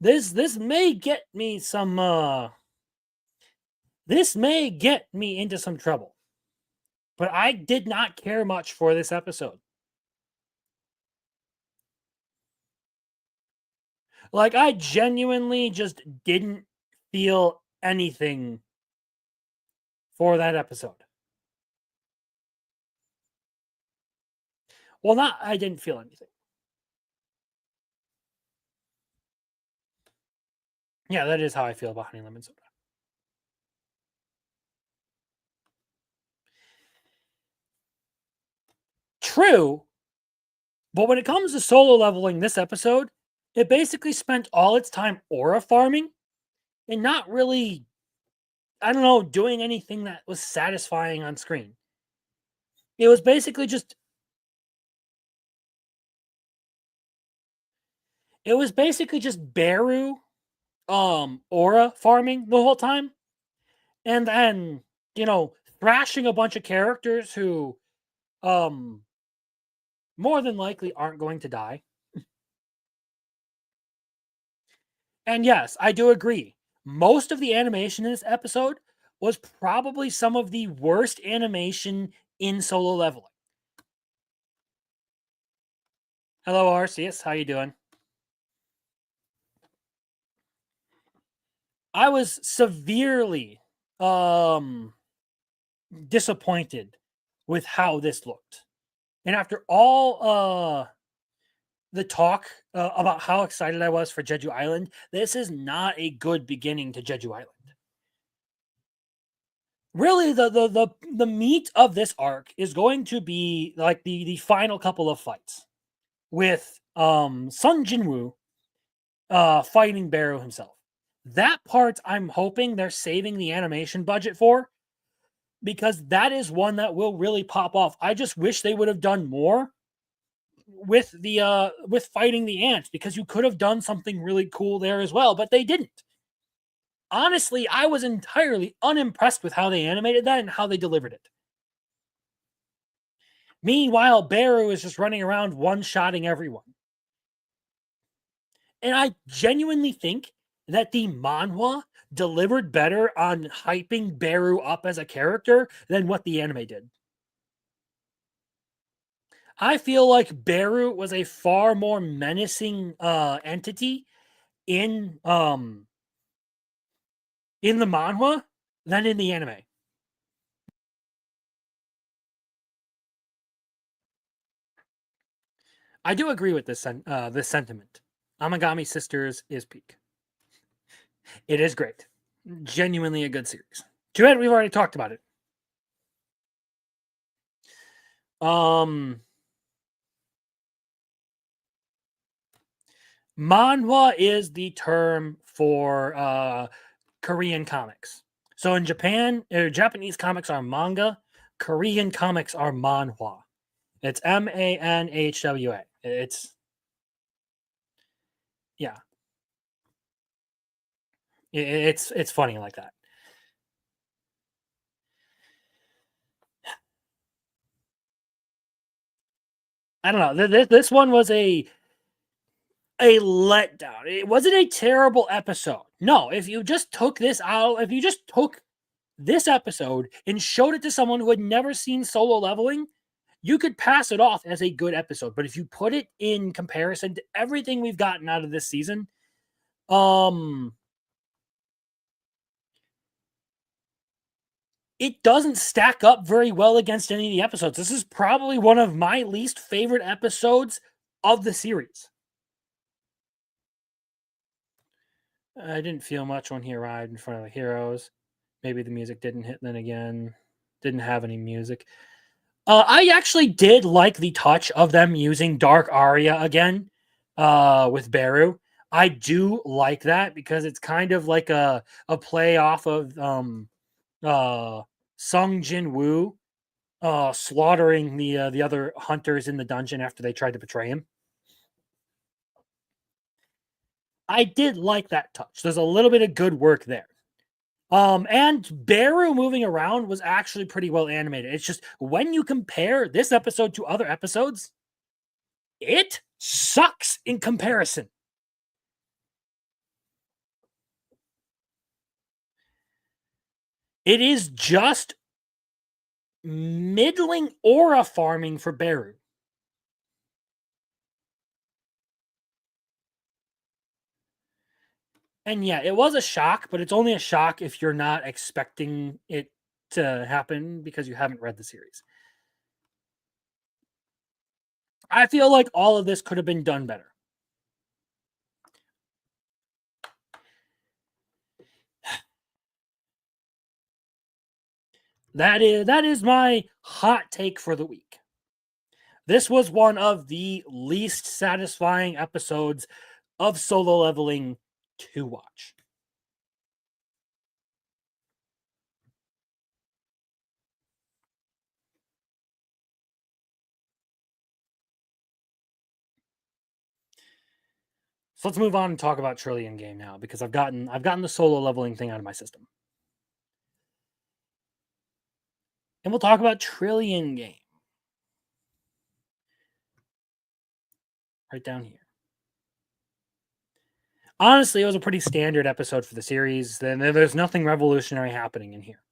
this may get me some this may get me into some trouble. But I did not care much for this episode. Like, I genuinely just didn't feel anything for that episode. Well, I didn't feel anything. Yeah, that is how I feel about Honey Lemon Soda. True, but when it comes to solo leveling this episode, it basically spent all its time aura farming and not really, I don't know, doing anything that was satisfying on screen. It was basically just Beru aura farming the whole time, and then thrashing a bunch of characters who more than likely aren't going to die. And yes, I do agree, most of the animation in this episode was probably some of the worst animation in solo leveling. Hello, Arceus, how you doing? I was severely disappointed with how this looked. And after all the talk about how excited I was for Jeju Island, this is not a good beginning to Jeju Island. Really, the meat of this arc is going to be like the final couple of fights with Sun Jinwoo fighting Barrow himself. That part I'm hoping they're saving the animation budget for, because that is one that will really pop off. I just wish they would have done more with fighting the ants, because you could have done something really cool there as well, but they didn't. Honestly, I was entirely unimpressed with how they animated that and how they delivered it. Meanwhile, Beru is just running around one-shotting everyone. And I genuinely think that the manhwa delivered better on hyping Beru up as a character than what the anime did. I feel like Beru was a far more menacing entity in the manhwa than in the anime. I do agree with this sentiment. Amagami Sisters is peak. It is great. Genuinely a good series. Too bad we've already talked about it. Manhwa is the term for Korean comics. So in Japan, Japanese comics are manga. Korean comics are manhwa. It's Manhwa. Yeah. It's funny like that. I don't know. This one was a letdown. It wasn't a terrible episode. No, if you just took this out, if you just took this episode and showed it to someone who had never seen Solo Leveling, you could pass it off as a good episode. But if you put it in comparison to everything we've gotten out of this season, it doesn't stack up very well against any of the episodes. This is probably one of my least favorite episodes of the series. I didn't feel much when he arrived in front of the heroes. Maybe the music didn't hit. Then again, didn't have any music. I actually did like the touch of them using Dark Aria again with Beru. I do like that because it's kind of like a play off of Sung Jin Woo slaughtering the other hunters in the dungeon after they tried to betray him. I did like that touch. There's a little bit of good work there. And Beru moving around was actually pretty well animated. It's just when you compare this episode to other episodes, it sucks in comparison. It is just middling aura farming for Beru. And yeah, it was a shock, but it's only a shock if you're not expecting it to happen because you haven't read the series. I feel like all of this could have been done better. That is my hot take for the week. This was one of the least satisfying episodes of Solo Leveling to watch. So let's move on and talk about Trillion Game now because I've gotten the Solo Leveling thing out of my system. And we'll talk about Trillion Game. Right down here. Honestly, it was a pretty standard episode for the series. There's nothing revolutionary happening in here.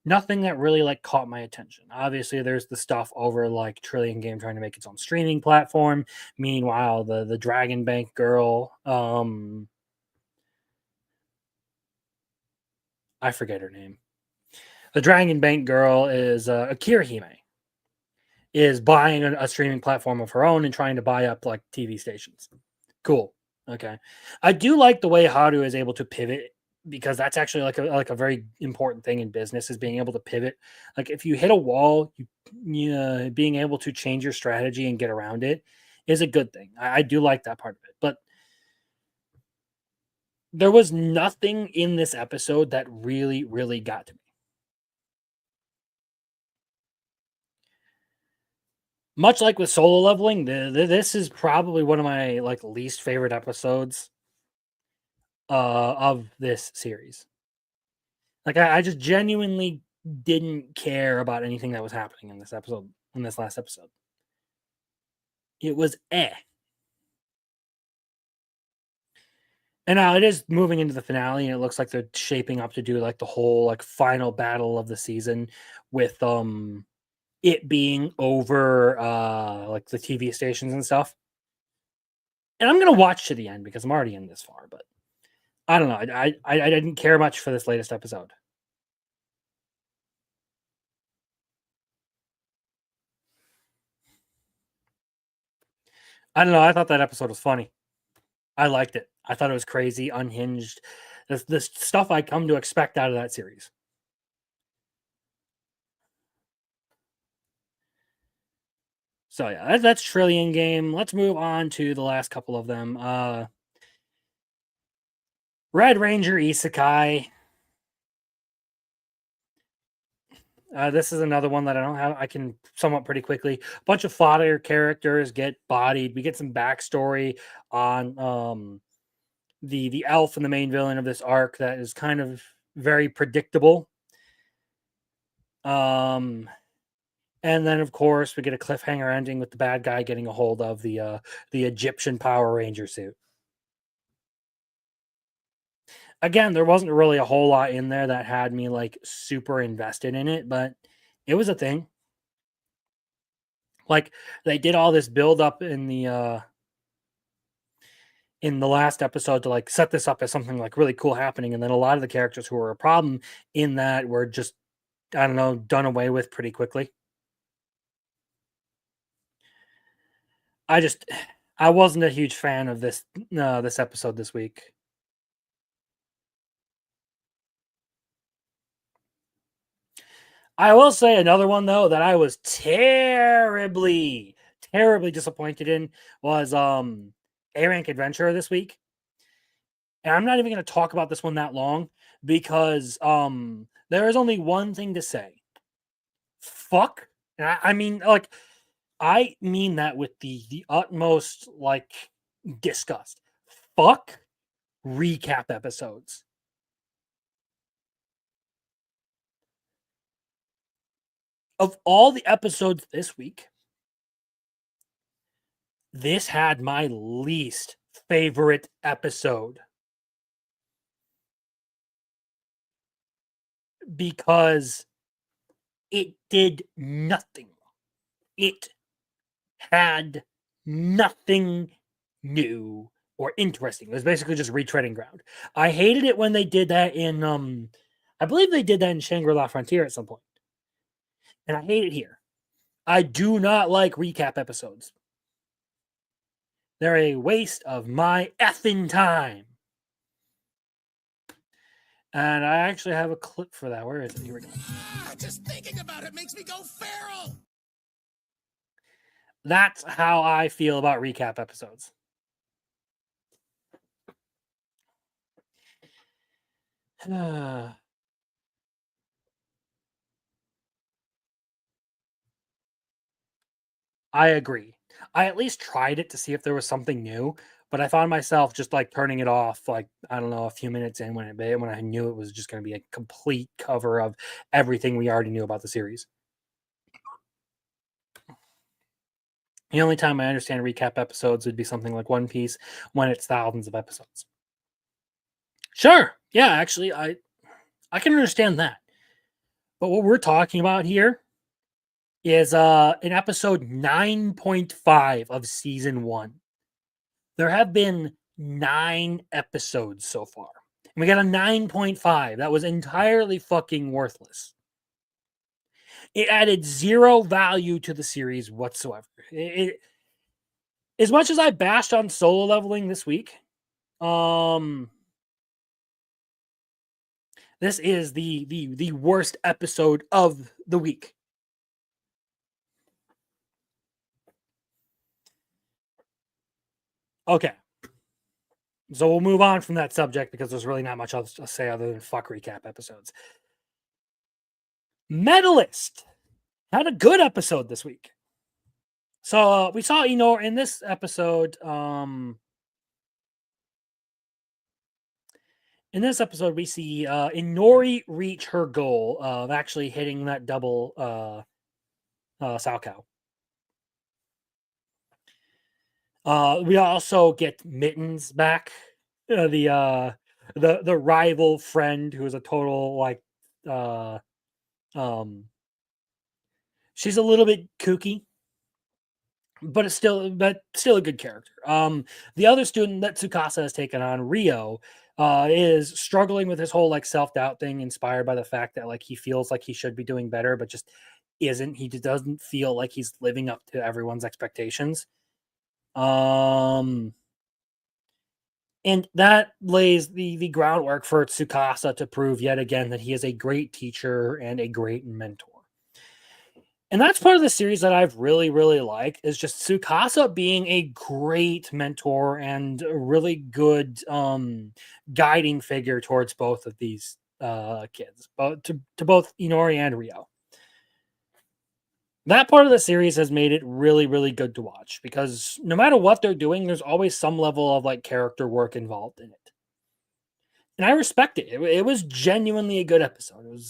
Nothing that really like caught my attention. Obviously, there's the stuff over like Trillion Game trying to make its own streaming platform. Meanwhile, the Dragon Bank girl, I forget her name. The Dragon Bank girl is Akira Hime, is buying a streaming platform of her own and trying to buy up like TV stations. Cool. Okay. I do like the way Haru is able to pivot because that's actually like a very important thing in business is being able to pivot. Like if you hit a wall, you being able to change your strategy and get around it is a good thing. I do like that part of it. But there was nothing in this episode that really, really got to me. Much like with Solo Leveling, this is probably one of my like least favorite episodes of this series. Like I just genuinely didn't care about anything that was happening in this episode, in this last episode. It was And now it is moving into the finale, and it looks like they're shaping up to do like the whole like final battle of the season with it being over like the TV stations and stuff. And I'm gonna watch to the end because I'm already in this far, but I don't know. I didn't care much for this latest episode. I don't know. I thought that episode was funny. I liked it. I thought it was crazy, unhinged. The stuff I come to expect out of that series. So yeah, that's Trillion Game. Let's move on to the last couple of them. Red Ranger Isekai. This is another one that I don't have. I can somewhat pretty quickly. A bunch of fodder characters get bodied. We get some backstory on the elf and the main villain of this arc that is kind of very predictable. And then of course we get a cliffhanger ending with the bad guy getting a hold of the Egyptian Power Ranger suit. Again, there wasn't really a whole lot in there that had me like super invested in it, but it was a thing. Like they did all this build up in the last episode to like set this up as something like really cool happening, and then a lot of the characters who were a problem in that were just, I don't know, done away with pretty quickly. I wasn't a huge fan of this episode this week. I will say another one though that I was terribly disappointed in was A-Rank Adventure this week. And I'm not even going to talk about this one that long because there is only one thing to say. Fuck. And I mean, like, I mean that with the utmost like disgust. Fuck recap episodes. Of all the episodes this week, this had my least favorite episode. Because it did nothing. It had nothing new or interesting. It was basically just retreading ground. I hated it when they did that in I believe they did that in Shangri-La Frontier at some point. And I hate it here. I do not like recap episodes. They're a waste of my effing time. And I actually have a clip for that. Where is it? Here we go. Just thinking about it makes me go feral. That's how I feel about recap episodes. I agree. I at least tried it to see if there was something new, but I found myself just like turning it off, like, I don't know, a few minutes in when I knew it was just going to be a complete cover of everything we already knew about the series. The only time I understand recap episodes would be something like One Piece when it's thousands of episodes. Sure. Yeah, actually, I can understand that. But what we're talking about here is in episode 9.5 of season 1. There have been 9 episodes so far. And we got a 9.5. That was entirely fucking worthless. It added zero value to the series whatsoever. As much as I bashed on Solo Leveling this week, this is the worst episode of the week. Okay. So we'll move on from that subject because there's really not much else to say other than fuck recap episodes. Medalist had a good episode this week. So we saw Inori in this episode. In this episode, we see Inori reach her goal of actually hitting that double Salcow. We also get Mittens back, the rival friend who is a total like she's a little bit kooky, but it's still a good character. The other student that Tsukasa has taken on, Rio, is struggling with his whole like self-doubt thing, inspired by the fact that like he feels like he should be doing better, but just isn't. He just doesn't feel like he's living up to everyone's expectations. And that lays the groundwork for Tsukasa to prove yet again that he is a great teacher and a great mentor. And that's part of the series that I've really, really liked, is just Tsukasa being a great mentor and a really good guiding figure towards both of these kids, both to both Inori and Rio. That part of the series has made it really, really good to watch, because no matter what they're doing, there's always some level of like character work involved in it. And I respect it. It was genuinely a good episode.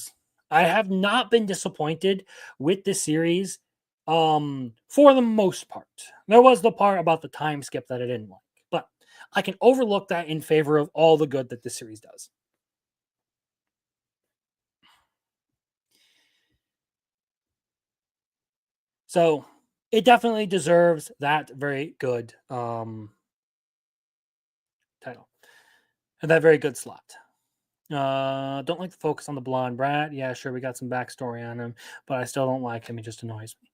I have not been disappointed with the series for the most part. There was the part about the time skip that I didn't like, but I can overlook that in favor of all the good that this series does. So it definitely deserves that very good title and that very good slot. Don't like the focus on the blonde brat. Yeah, sure, we got some backstory on him, but I still don't like him. He just annoys me.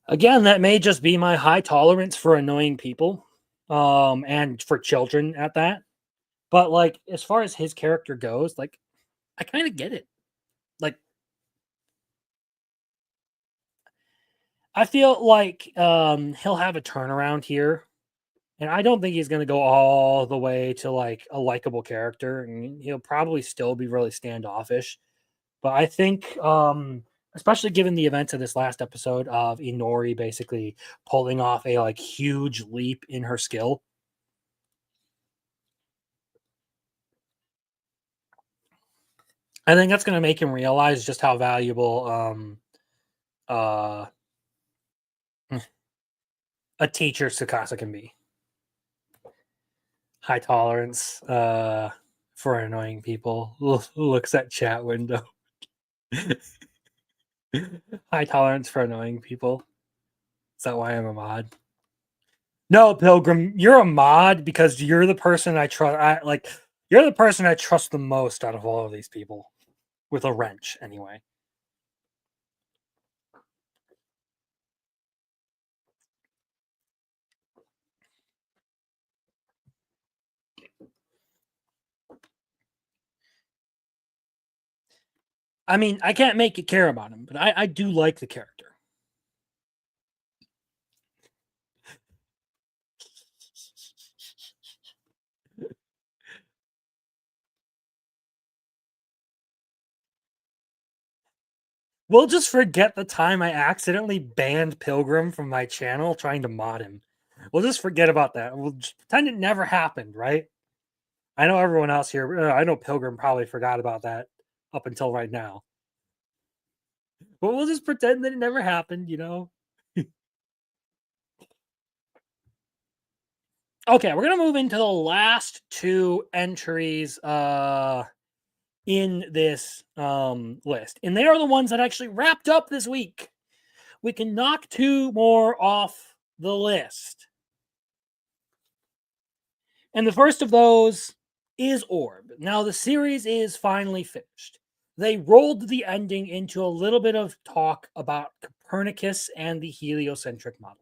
Again, that may just be my high tolerance for annoying people, and for children at that. But like, as far as his character goes, like, I kind of get it. Like, I feel like he'll have a turnaround here, and I don't think he's going to go all the way to like a likable character, and he'll probably still be really standoffish. But I think, especially given the events of this last episode of Inori basically pulling off a like huge leap in her skill, I think that's going to make him realize just how valuable uh, a teacher Tsukasa can be. High tolerance for annoying people. Looks at chat window. High tolerance for annoying people. Is that why I'm a mod? No, Pilgrim, you're a mod because you're the person I trust. You're the person I trust the most out of all of these people, with a wrench, anyway. I mean, I can't make you care about him, but I do like the character. We'll just forget the time I accidentally banned Pilgrim from my channel trying to mod him. We'll just forget about that. We'll just pretend it never happened, right? I know everyone else here, I know Pilgrim probably forgot about that up until right now. But we'll just pretend that it never happened, you know? Okay, we're going to move into the last two entries in this list. And they are the ones that actually wrapped up this week. We can knock two more off the list. And the first of those is Orb. Now, the series is finally finished. They rolled the ending into a little bit of talk about Copernicus and the heliocentric model.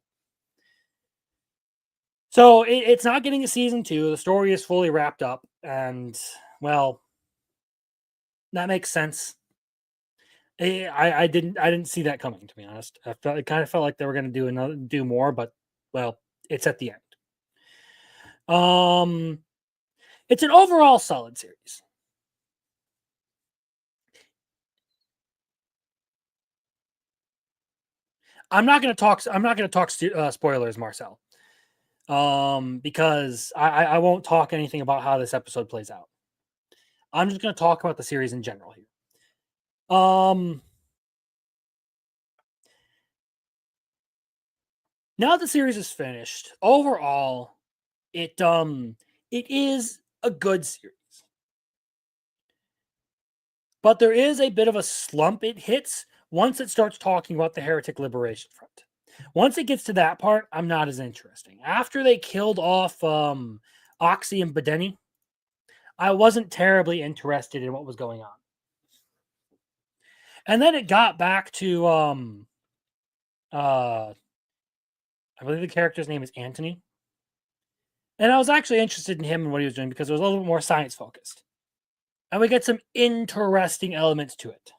So it's not getting a season 2. The story is fully wrapped up, and well, that makes sense. I didn't see that coming, to be honest. It kind of felt like they were going to do more, but well, it's at the end. It's an overall solid series. I'm not going to talk spoilers, Marcel. Because I won't talk anything about how this episode plays out. I'm just going to talk about the series in general here. Now the series is finished, overall, it is a good series. But there is a bit of a slump it hits once it starts talking about the Heretic Liberation Front. Once it gets to that part, I'm not as interesting. After they killed off Oxy and Bedeni, I wasn't terribly interested in what was going on. And then it got back to I believe the character's name is Anthony. And I was actually interested in him and what he was doing because it was a little bit more science focused. And we get some interesting elements to it.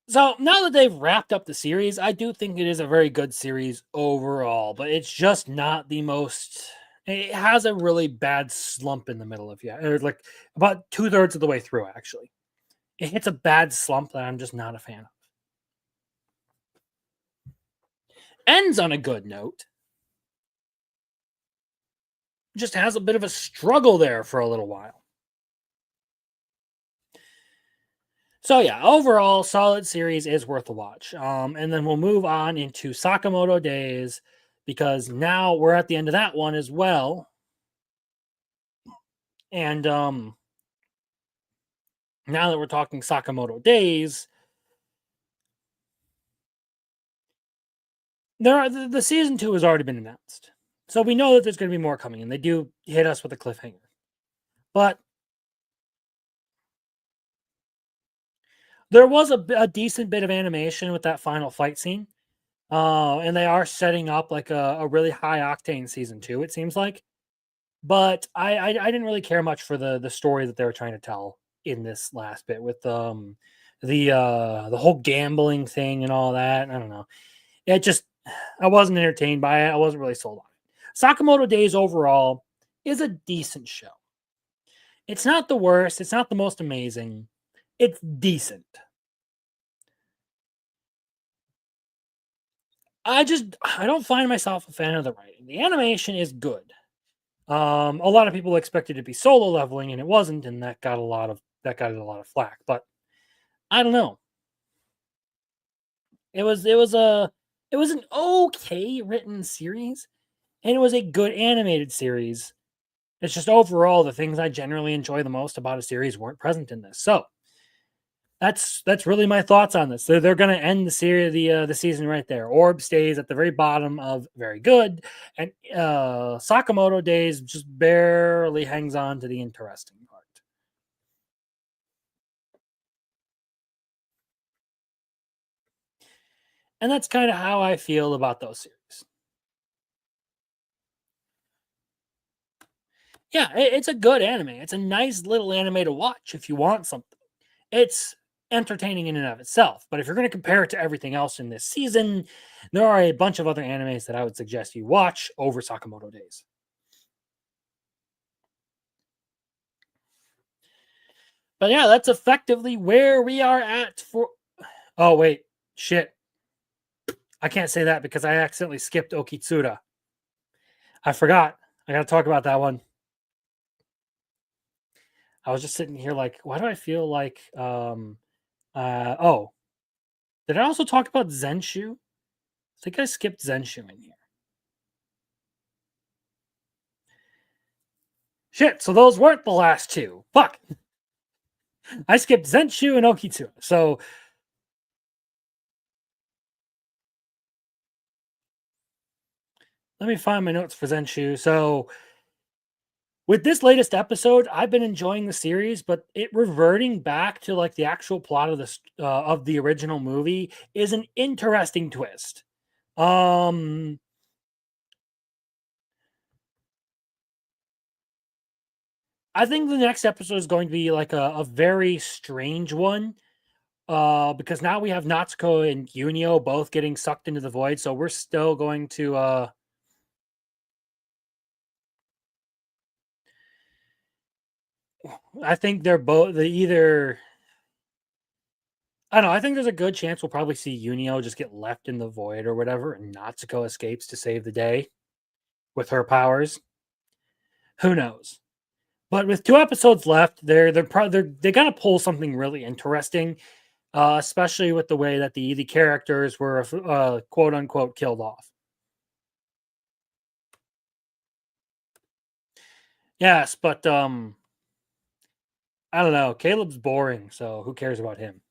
So now that they've wrapped up the series, I do think it is a very good series overall, but it's just not the most. It has a really bad slump in the middle of or like about 2/3 of the way through. Actually, it hits a bad slump that I'm just not a fan of. Ends on a good note. Just has a bit of a struggle there for a little while. So yeah, overall, solid series is worth a watch. And then we'll move on into Sakamoto Days because now we're at the end of that one as well. And now that we're talking Sakamoto Days, the season 2 has already been announced, so we know that there's going to be more coming, and they do hit us with a cliffhanger. But there was a decent bit of animation with that final fight scene. And they are setting up like a really high octane season 2, it seems like. But I didn't really care much for the story that they were trying to tell in this last bit with the whole gambling thing and all that. I don't know. It just I wasn't entertained by it. I wasn't really sold on it. Sakamoto Days overall is a decent show. It's not the worst. It's not the most amazing. It's decent. I don't find myself a fan of the writing. The animation is good. A lot of people expected it to be solo leveling, and it wasn't, and that got a lot of flack. But I don't know. It was an okay written series, and it was a good animated series. It's just overall the things I generally enjoy the most about a series weren't present in this. So that's really my thoughts on this. They're going to end the series, the season right there. Orb stays at the very bottom of very good, and Sakamoto Days just barely hangs on to the interesting part. And that's kind of how I feel about those series. Yeah, it's a good anime. It's a nice little anime to watch if you want something. It's entertaining in and of itself. But if you're going to compare it to everything else in this season, there are a bunch of other animes that I would suggest you watch over Sakamoto Days. But yeah, that's effectively where we are at for. Oh, wait. Shit. I can't say that because I accidentally skipped Okitsura. I forgot. I got to talk about that one. I was just sitting here like, why do I feel like oh, did I also talk about Zenshu? I think I skipped Zenshu in here. Shit, so those weren't the last two. Fuck. I skipped Zenshu and Okitsura. So let me find my notes for Zenshu. So with this latest episode, I've been enjoying the series, but it reverting back to like the actual plot of the original movie is an interesting twist. I think the next episode is going to be like a very strange one. Because now we have Natsuko and Yunio both getting sucked into the void, so we're still going to I think they either I don't know. I think there's a good chance we'll probably see Yunio just get left in the void or whatever, and Natsuko escapes to save the day with her powers. Who knows? But with 2 episodes left, they're gonna pull something really interesting, especially with the way that the characters were quote unquote killed off. Yes, but I don't know. Caleb's boring, so who cares about him?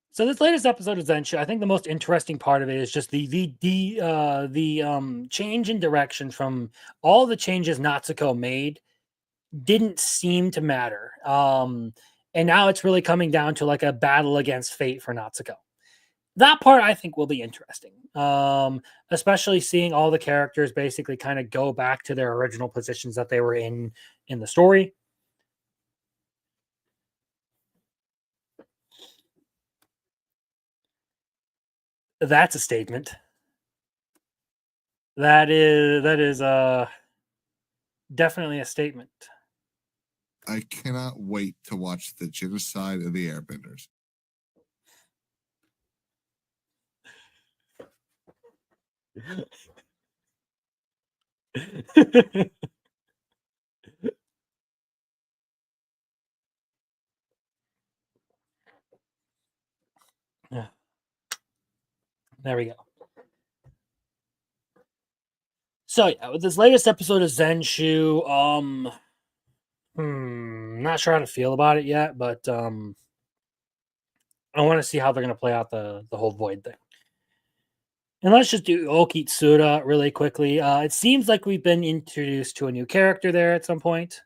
So this latest episode of Zenshu, I think the most interesting part of it is just the change in direction from all the changes Natsuko made didn't seem to matter. And now it's really coming down to like a battle against fate for Natsuko. that part I think will be interesting. Especially seeing all the characters basically kind of go back to their original positions that they were in the story. That's a statement. That is definitely a statement. I cannot wait to watch the genocide of the Airbenders. Yeah. There we go. So yeah, with this latest episode of Zenshu, not sure how to feel about it yet, but I want to see how they're going to play out the whole void thing. And let's just do Okitsura really quickly. It seems like we've been introduced to a new character there at some point.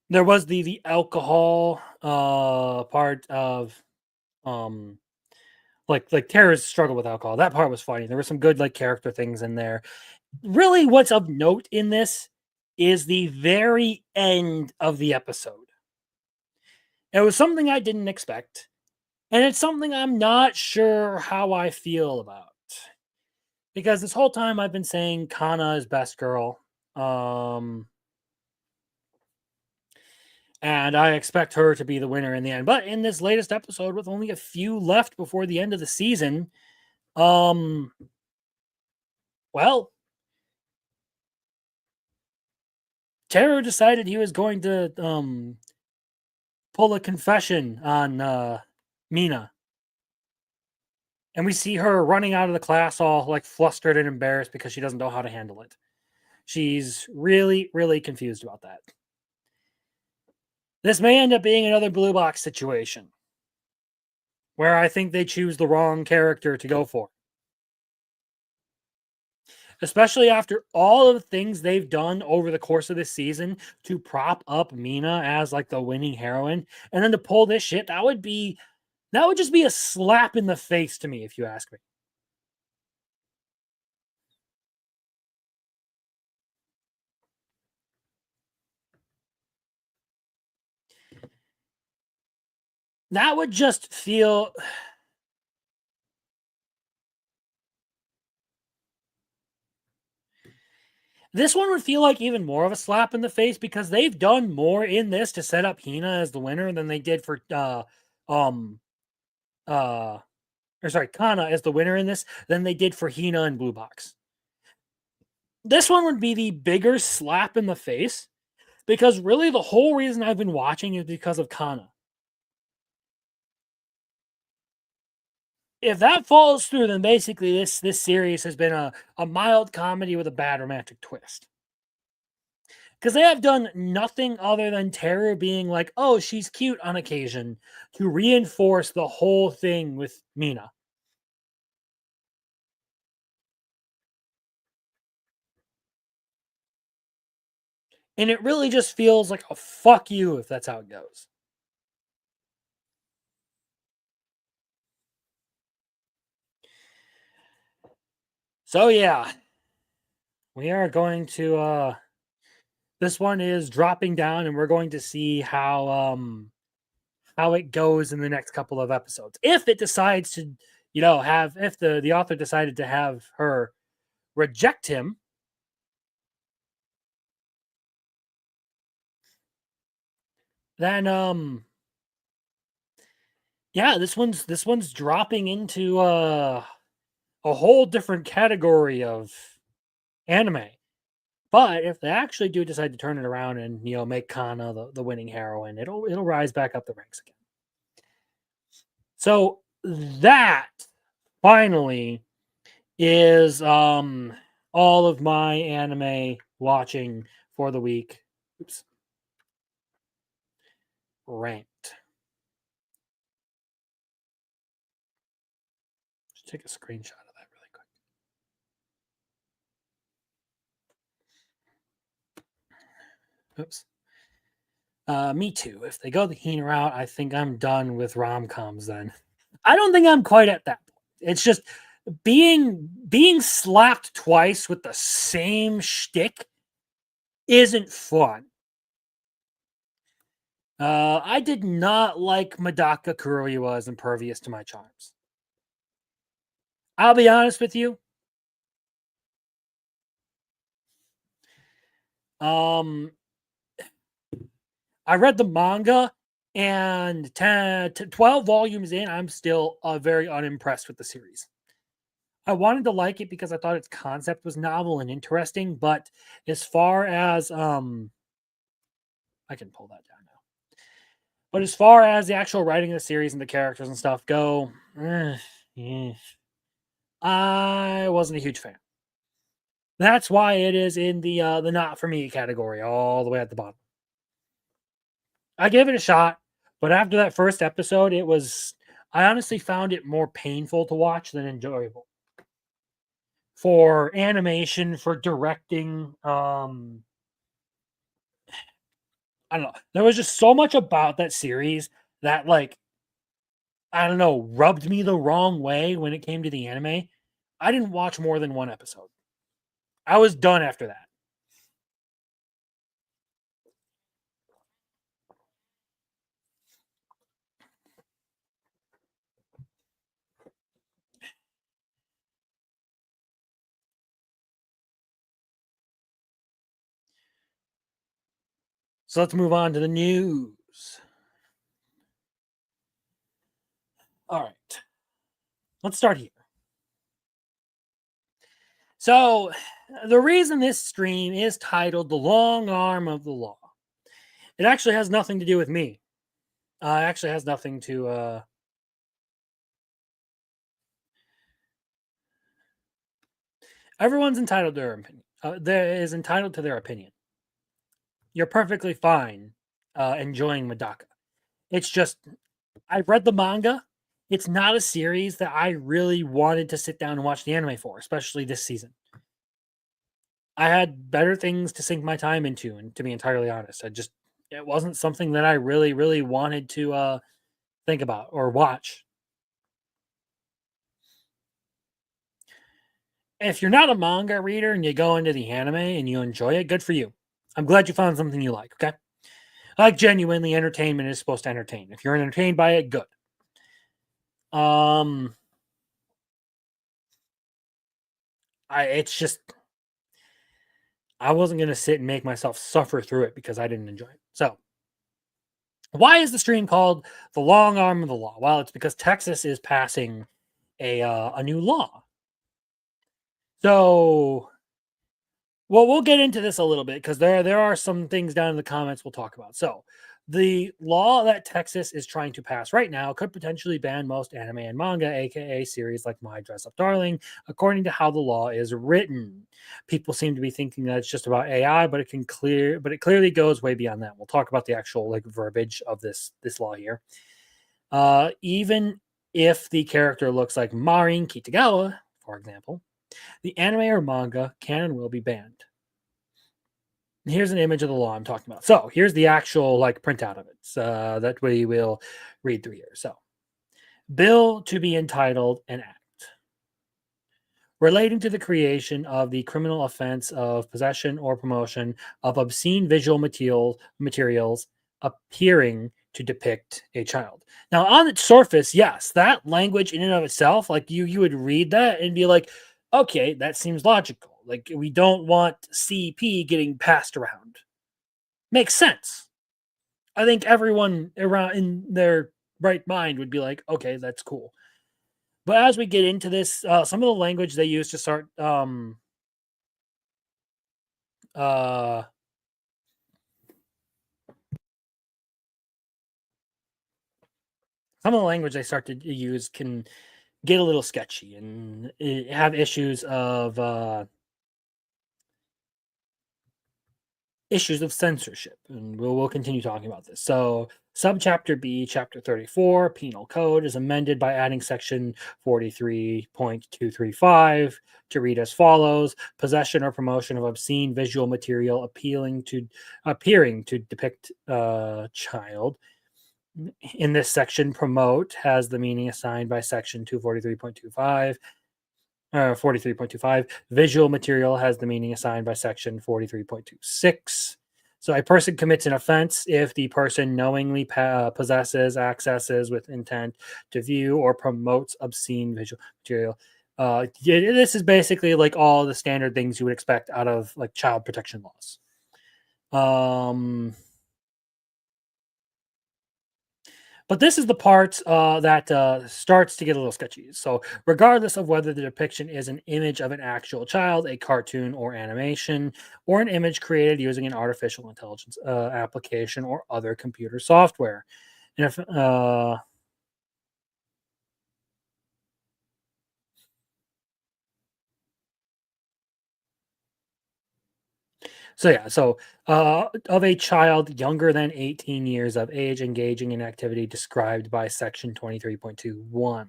There was the alcohol part of like Tara's struggle with alcohol. That part was funny. There were some good like character things in there. Really, what's of note in this is the very end of the episode. It was something I didn't expect, and it's something I'm not sure how I feel about. Because this whole time I've been saying Kana is best girl. And I expect her to be the winner in the end. But in this latest episode, with only a few left before the end of the season, well, Taro decided he was going to pull a confession on Mina. And we see her running out of the class all like flustered and embarrassed because she doesn't know how to handle it. She's really, really confused about that. This may end up being another blue box situation where I think they choose the wrong character to go for. Especially after all of the things they've done over the course of this season to prop up Mina as like the winning heroine, and then to pull this shit, that would just be a slap in the face to me, if you ask me. That would just feel. This one would feel like even more of a slap in the face because they've done more in this to set up Hina as the winner than they did for Kana as the winner in this than they did for Hina and Blue Box. This one would be the bigger slap in the face because really the whole reason I've been watching is because of Kana. If that falls through, then basically this series has been a mild comedy with a bad romantic twist. Because they have done nothing other than Tara being like, oh, she's cute on occasion to reinforce the whole thing with Mina. And it really just feels like a fuck you if that's how it goes. So yeah, we are going to this one is dropping down and we're going to see how it goes in the next couple of episodes. If it decides to, if the author decided to have her reject him, then yeah, this one's dropping into a whole different category of anime. But if they actually do decide to turn it around and make Kana the winning heroine, it'll rise back up the ranks again. So that finally is all of my anime watching for the week. Oops. Ranked. Just take a screenshot of that really quick. Oops. Me too. If they go the Hina route, I think I'm done with rom-coms then. I don't think I'm quite at that point. It's just being slapped twice with the same shtick isn't fun. I did not like Madaka Kuroiwa as impervious to my charms. I'll be honest with you. I read the manga, and 12 volumes in, I'm still very unimpressed with the series. I wanted to like it because I thought its concept was novel and interesting, but as far as I can pull that down now. But as far as the actual writing of the series and the characters and stuff go, I wasn't a huge fan. That's why it is in the not for me category, all the way at the bottom. I gave it a shot, but after that first episode, I honestly found it more painful to watch than enjoyable. For animation, for directing, I don't know. There was just so much about that series that, like, I don't know, rubbed me the wrong way when it came to the anime. I didn't watch more than one episode. I was done after that. So let's move on to the news. All right. Let's start here. So, the reason this stream is titled The Long Arm of the Law, it actually has nothing to do with me. It actually has nothing to... Everyone's entitled to their opinion. Is entitled to their opinion. You're perfectly fine enjoying Madaka. It's just, I read the manga. It's not a series that I really wanted to sit down and watch the anime for, especially this season. I had better things to sink my time into, and to be entirely honest, it wasn't something that I really, really wanted to think about or watch. If you're not a manga reader and you go into the anime and you enjoy it, good for you. I'm glad you found something you like, okay? Like, genuinely, entertainment is supposed to entertain. If you're entertained by it, good. It's just, I wasn't going to sit and make myself suffer through it because I didn't enjoy it. So, why is the stream called The Long Arm of the Law? Well, it's because Texas is passing a new law. So, well, we'll get into this a little bit because there are some things down in the comments we'll talk about. So, the law that Texas is trying to pass right now could potentially ban most anime and manga, aka series like My Dress Up Darling, according to how the law is written. People seem to be thinking that it's just about AI, but it clearly goes way beyond that. We'll talk about the actual verbiage of this law here. Even if the character looks like Marin Kitagawa, for example, the anime or manga can and will be banned. Here's an image of the law I'm talking about. So here's the actual printout of it that we will read through here. So, bill to be entitled an act relating to the creation of the criminal offense of possession or promotion of obscene visual materials appearing to depict a child. Now, on its surface, yes, that language in and of itself, you would read that and be like, okay, that seems logical. We don't want CP getting passed around. Makes sense. I think everyone around in their right mind would be like, okay, that's cool. But as we get into this, some of the language they use to start some of the language they start to use can get a little sketchy and have issues of censorship, and we'll continue talking about this. So Subchapter B, Chapter 34, Penal Code, is amended by adding Section 43.235 to read as follows: possession or promotion of obscene visual material appearing to depict a child. In this section, promote has the meaning assigned by Section 243.25. 43.25. Visual material has the meaning assigned by Section 43.26. So a person commits an offense if the person knowingly possesses, accesses with intent to view, or promotes obscene visual material. This is basically like all the standard things you would expect out of like child protection laws. But this is the part that starts to get a little sketchy. So, regardless of whether the depiction is an image of an actual child, a cartoon or animation, or an image created using an artificial intelligence application or other computer software. And if of a child younger than 18 years of age engaging in activity described by Section 23.21.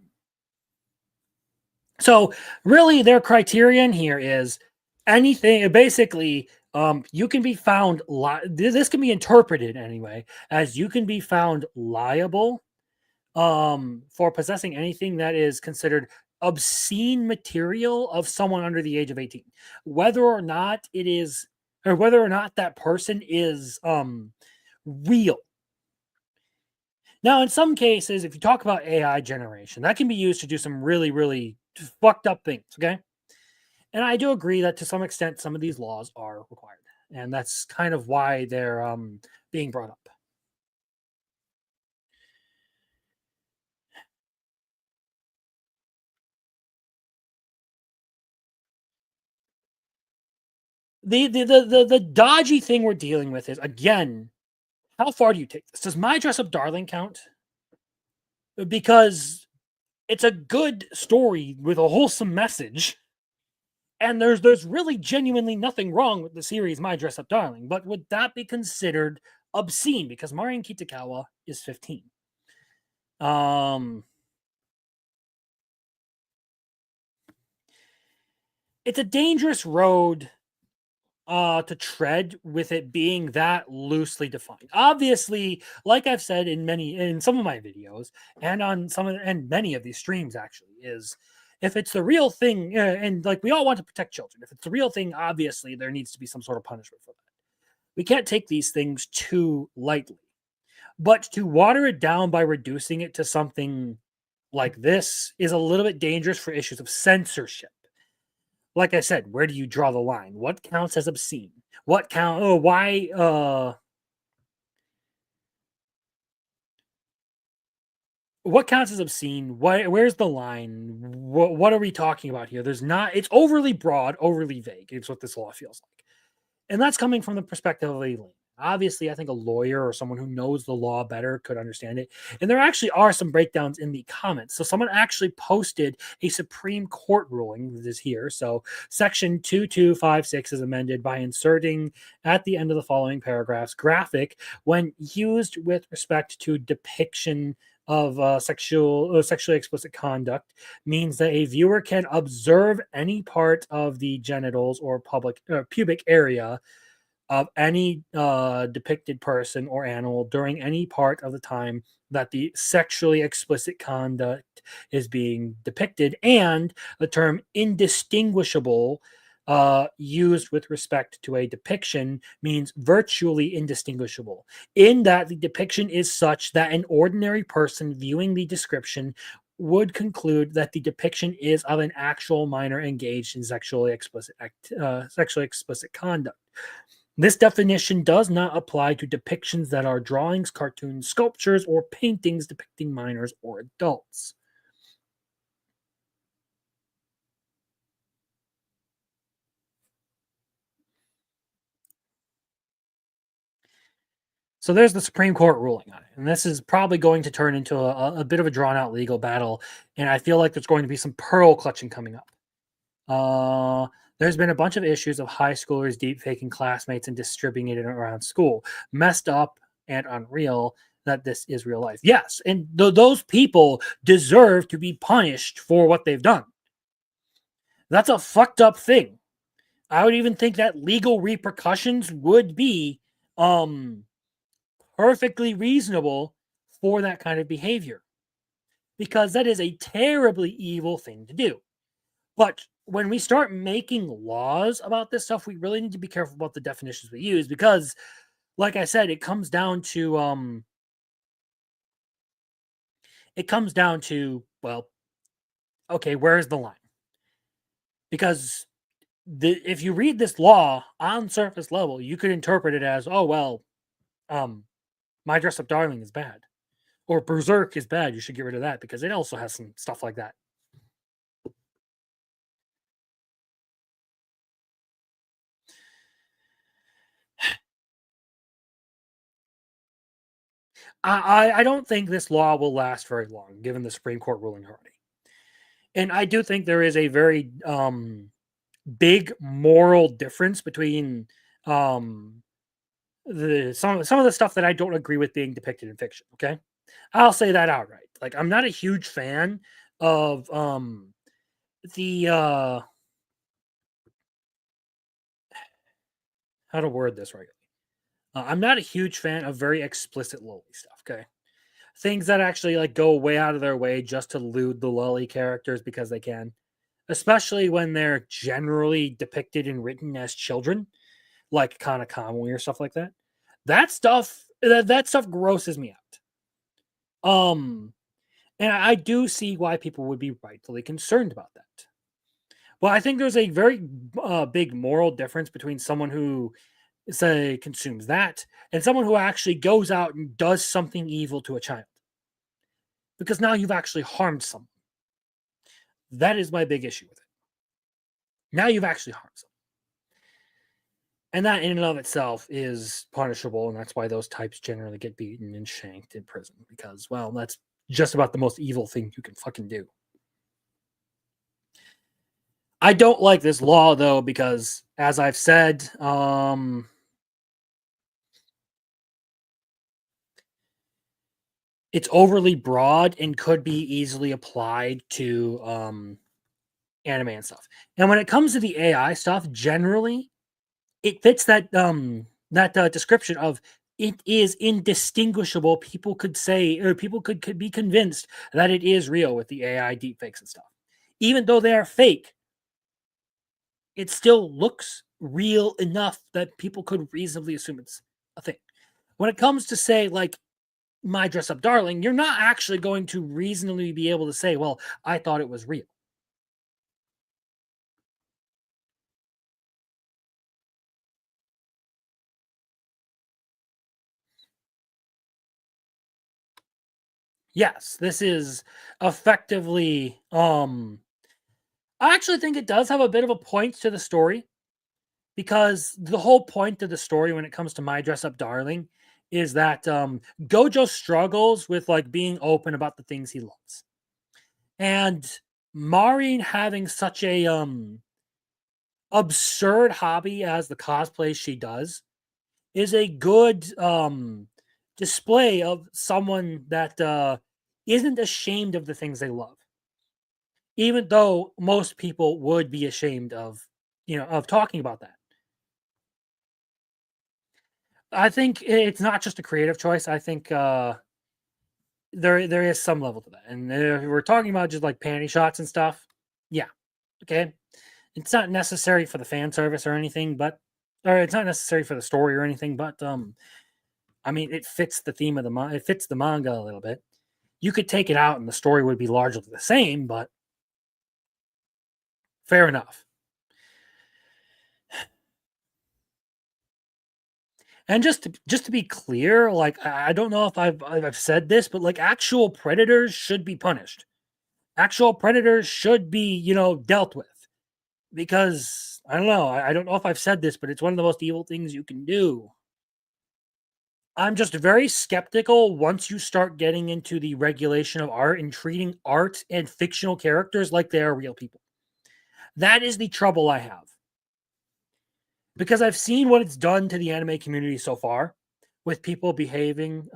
So, really, their criterion here is anything. Basically, you can be found. This can be interpreted anyway as you can be found liable for possessing anything that is considered obscene material of someone under the age of 18, whether or not it is, or whether or not that person is real. Now, in some cases, if you talk about AI generation, that can be used to do some really, really fucked up things. Okay. And I do agree that to some extent, some of these laws are required. And that's kind of why they're being brought up. The dodgy thing we're dealing with is, again, how far do you take this? Does My Dress Up Darling count? Because it's a good story with a wholesome message, and there's really genuinely nothing wrong with the series My Dress Up Darling. But would that be considered obscene? Because Marion Kitagawa is 15. It's a dangerous road to tread with it being that loosely defined. Obviously, like I've said in some of my videos and on many of these streams actually, is if it's the real thing, and like we all want to protect children, if it's the real thing, obviously there needs to be some sort of punishment for that. We can't take these things too lightly. But to water it down by reducing it to something like this is a little bit dangerous for issues of censorship. Like I said, where do you draw the line? What counts as obscene? What count? Oh, why? What counts as obscene? Where's the line? What are we talking about here? There's not. It's overly broad, overly vague. It's what this law feels like, and that's coming from the perspective of a layman. Obviously, I think a lawyer or someone who knows the law better could understand it. And there actually are some breakdowns in the comments. So someone actually posted a Supreme Court ruling that is here. So Section 2256 is amended by inserting at the end of the following paragraphs graphic when used with respect to depiction of sexually explicit conduct means that a viewer can observe any part of the genitals or pubic area of any depicted person or animal during any part of the time that the sexually explicit conduct is being depicted, and the term indistinguishable used with respect to a depiction means virtually indistinguishable, in that the depiction is such that an ordinary person viewing the description would conclude that the depiction is of an actual minor engaged in sexually explicit conduct. This definition does not apply to depictions that are drawings, cartoons, sculptures, or paintings depicting minors or adults. So there's the Supreme Court ruling on it. And this is probably going to turn into a bit of a drawn-out legal battle. And I feel like there's going to be some pearl clutching coming up. There's been a bunch of issues of high schoolers deep faking classmates and distributing it around school. Messed up and unreal that this is real life. Yes, and those people deserve to be punished for what they've done. That's a fucked up thing. I would even think that legal repercussions would be perfectly reasonable for that kind of behavior, because that is a terribly evil thing to do. But when we start making laws about this stuff, we really need to be careful about the definitions we use, because, like I said, it comes down to well, okay, where's the line? Because if you read this law on surface level, you could interpret it as, oh well, My Dress Up Darling is bad, or Berserk is bad. You should get rid of that because it also has some stuff like that. I don't think this law will last very long, given the Supreme Court ruling already. And I do think there is a very big moral difference between some of the stuff that I don't agree with being depicted in fiction. Okay, I'll say that outright. Like, I'm not a huge fan of the how to word this right. I'm not a huge fan of very explicit lolly stuff. Okay, things that actually like go way out of their way just to lewd the lolly characters because they can, especially when they're generally depicted and written as children, like Kana Kamui or stuff like that. That stuff grosses me out. And I do see why people would be rightfully concerned about that. Well, I think there's a very big moral difference between someone who, say, consumes that and someone who actually goes out and does something evil to a child. Because now you've actually harmed someone. That is my big issue with it. Now you've actually harmed someone. And that in and of itself is punishable, and that's why those types generally get beaten and shanked in prison, because, well, that's just about the most evil thing you can fucking do. I don't like this law, though, because, as I've said, it's overly broad and could be easily applied to anime and stuff. And when it comes to the AI stuff, generally, it fits that description of it is indistinguishable. People could say, or people could be convinced that it is real with the AI deepfakes and stuff. Even though they are fake, it still looks real enough that people could reasonably assume it's a thing. When it comes to, say, like My Dress Up Darling, you're not actually going to reasonably be able to say, well, I thought it was real. Yes, this is effectively I actually think it does have a bit of a point to the story, because the whole point of the story when it comes to My Dress Up Darling is that Gojo struggles with like being open about the things he loves. And Maureen having such a absurd hobby as the cosplay she does is a good display of someone that isn't ashamed of the things they love, even though most people would be ashamed of talking about that. I think it's not just a creative choice. I think there is some level to that. And if we're talking about just like panty shots and stuff, yeah, okay, it's not necessary for the fan service or anything, or it's not necessary for the story or anything, but I mean, it fits the theme of it fits the manga a little bit. You could take it out and the story would be largely the same, but fair enough. And just to be clear, like, I don't know if I've said this, but like, actual predators should be punished. Actual predators should be, dealt with, because I don't know. I don't know if I've said this, but it's one of the most evil things you can do. I'm just very skeptical once you start getting into the regulation of art and treating art and fictional characters like they are real people. That is the trouble I have. Because I've seen what it's done to the anime community so far, with people behaving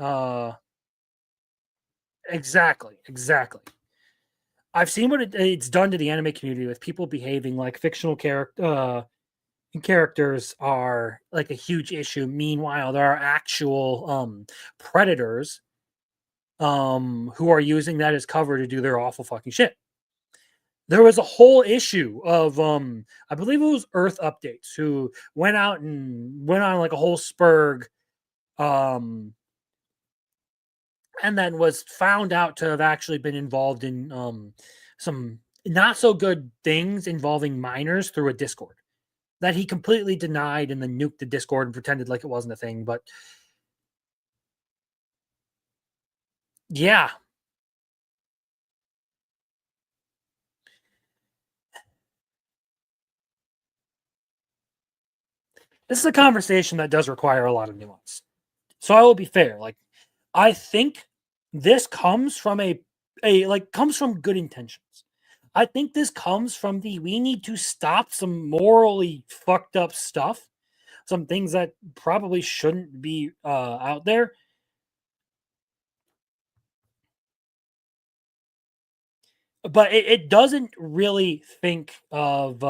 Exactly. I've seen what it's done to the anime community with people behaving like fictional characters are like a huge issue. Meanwhile, there are actual predators who are using that as cover to do their awful fucking shit. There was a whole issue of I believe it was Earth Updates who went out and went on like a whole spurg um and then was found out to have actually been involved in some not so good things involving minors through a Discord that he completely denied and then nuked the Discord and pretended like it wasn't a thing. But yeah, this is a conversation that does require a lot of nuance. So I will be fair. Like, I think this comes from comes from good intentions. I think this comes from we need to stop some morally fucked up stuff, some things that probably shouldn't be out there. But it doesn't really think of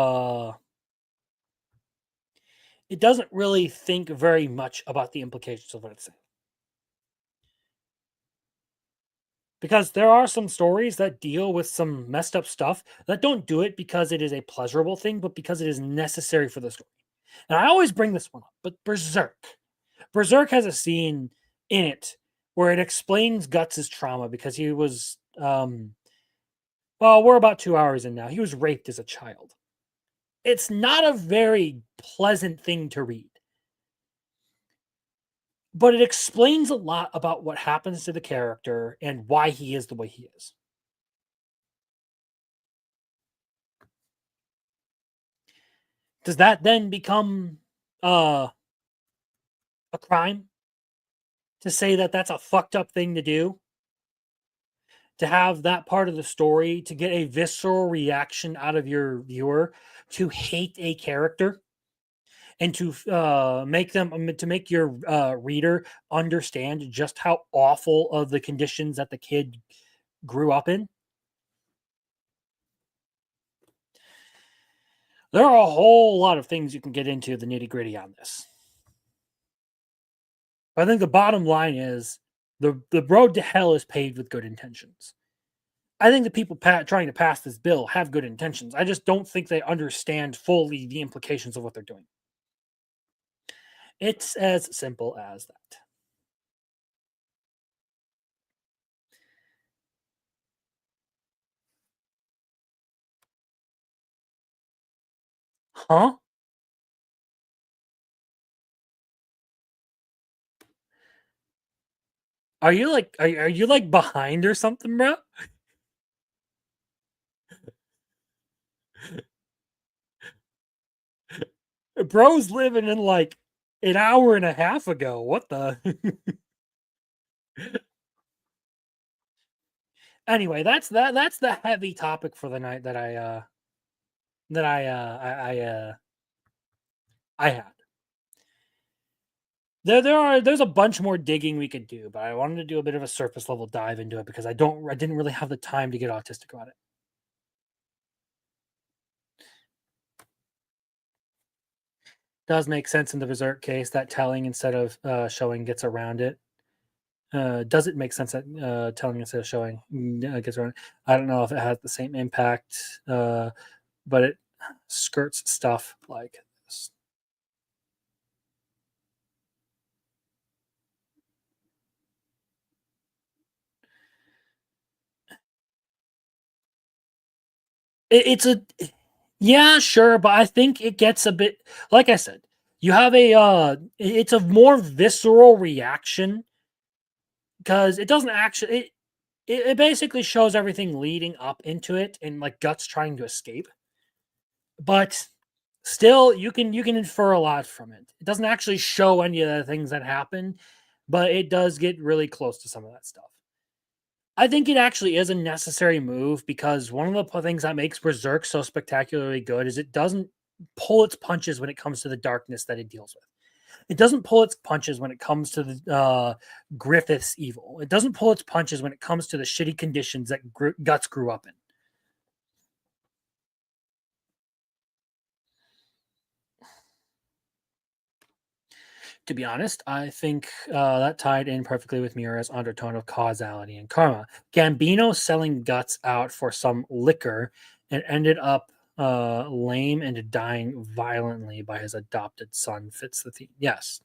it doesn't really think very much about the implications of what it's saying. Because there are some stories that deal with some messed up stuff that don't do it because it is a pleasurable thing, but because it is necessary for the story. And I always bring this one up, but Berserk. Berserk has a scene in it where it explains Guts' trauma because he was, well, we're about 2 hours in now. He was raped as a child. It's not a very pleasant thing to read. But it explains a lot about what happens to the character and why he is the way he is. Does that then become a crime to say that that's a fucked up thing to do? To have that part of the story, to get a visceral reaction out of your viewer, to hate a character, and to make your reader understand just how awful of the conditions that the kid grew up in. There are a whole lot of things you can get into the nitty gritty on this. But I think the bottom line is the road to hell is paved with good intentions. I think the people trying to pass this bill have good intentions. I just don't think they understand fully the implications of what they're doing. It's as simple as that. Huh? Are you like are you like behind or something, bro? Bro's living in like an hour and a half ago. What the? Anyway, that's the heavy topic for the night that I had. There's a bunch more digging we could do, but I wanted to do a bit of a surface level dive into it because I didn't really have the time to get autistic about it. Does make sense in the Berserk case that telling instead of showing gets around it. Does it make sense that telling instead of showing gets around it? I don't know if it has the same impact, but it skirts stuff like this. It's a yeah, sure, but I think it gets a bit like I said. You have it's a more visceral reaction because it doesn't actually it basically shows everything leading up into it and like Guts trying to escape. But still you can infer a lot from it. It doesn't actually show any of the things that happen, but it does get really close to some of that stuff. I think it actually is a necessary move because one of the things that makes Berserk so spectacularly good is it doesn't pull its punches when it comes to the darkness that it deals with. It doesn't pull its punches when it comes to the Griffith's evil. It doesn't pull its punches when it comes to the shitty conditions that Guts grew up in. To be honest, I think that tied in perfectly with Miura's undertone of causality and karma. Gambino selling Guts out for some liquor and ended up lame and dying violently by his adopted son fits the theme. Yes.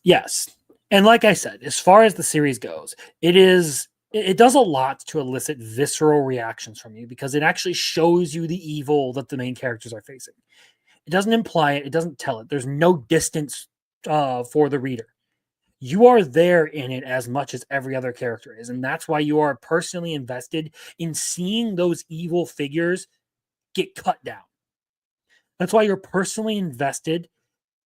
Yes. And like I said, as far as the series goes, it does a lot to elicit visceral reactions from you because it actually shows you the evil that the main characters are facing. It doesn't imply it. It doesn't tell it. There's no distance for the reader. You are there in it as much as every other character is. And that's why you are personally invested in seeing those evil figures get cut down. That's why you're personally invested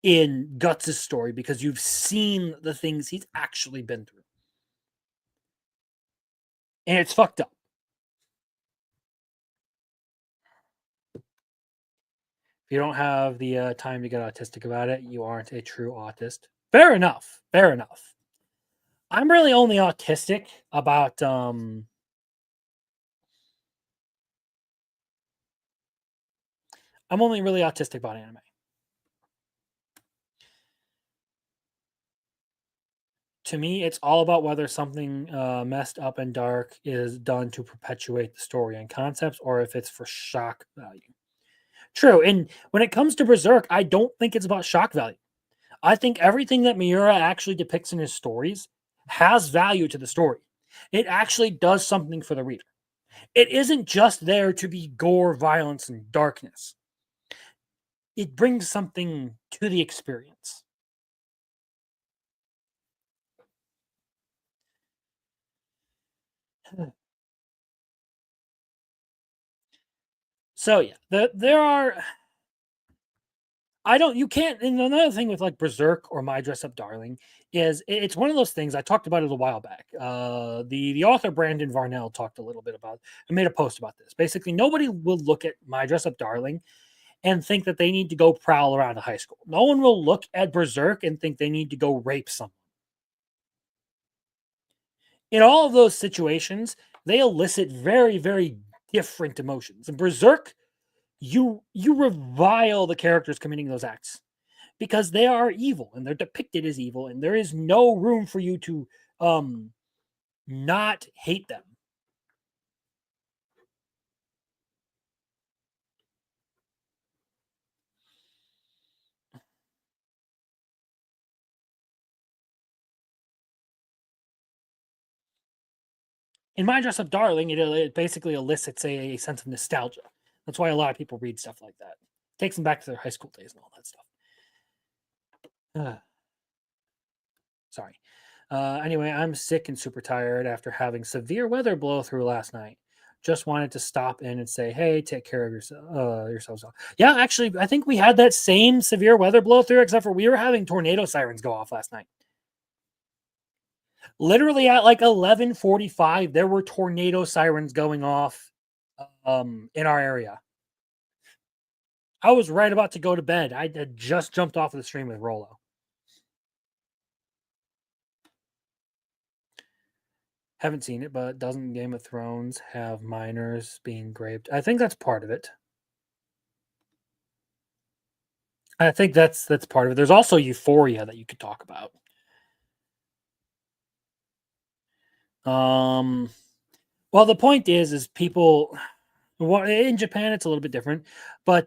in Guts' story because you've seen the things he's actually been through. And it's fucked up. If you don't have the time to get autistic about it, you aren't a true autist. Fair enough. Fair enough. I'm really only autistic about I'm only really autistic about anime. To me, it's all about whether something messed up and dark is done to perpetuate the story and concepts or if it's for shock value. True. And when it comes to Berserk, I don't think it's about shock value. I think everything that Miura actually depicts in his stories has value to the story. It actually does something for the reader. It isn't just there to be gore, violence, and darkness. It brings something to the experience. So yeah, there are. You can't. And another thing with like Berserk or My Dress Up Darling is it's one of those things. I talked about it a while back. The author Brandon Varnell talked a little bit about. I made a post about this. Basically, nobody will look at My Dress Up Darling and think that they need to go prowl around a high school. No one will look at Berserk and think they need to go rape someone. In all of those situations, they elicit very, very different emotions. In Berserk, you revile the characters committing those acts because they are evil and they're depicted as evil, and there is no room for you to not hate them. In My Dress Up Darling, it basically elicits a sense of nostalgia. That's why a lot of people read stuff like that. It takes them back to their high school days and all that stuff. Sorry. Anyway, I'm sick and super tired after having severe weather blow through last night. Just wanted to stop in and say, hey, take care of yourselves. Yeah, actually, I think we had that same severe weather blow through, except for we were having tornado sirens go off last night. Literally at like 11:45, there were tornado sirens going off in our area. I was right about to go to bed. I had just jumped off of the stream with Rolo. Haven't seen it, but doesn't Game of Thrones have minors being raped? I think that's part of it. I think that's part of it. There's also Euphoria that you could talk about. Well, the point is people. In Japan, it's a little bit different, but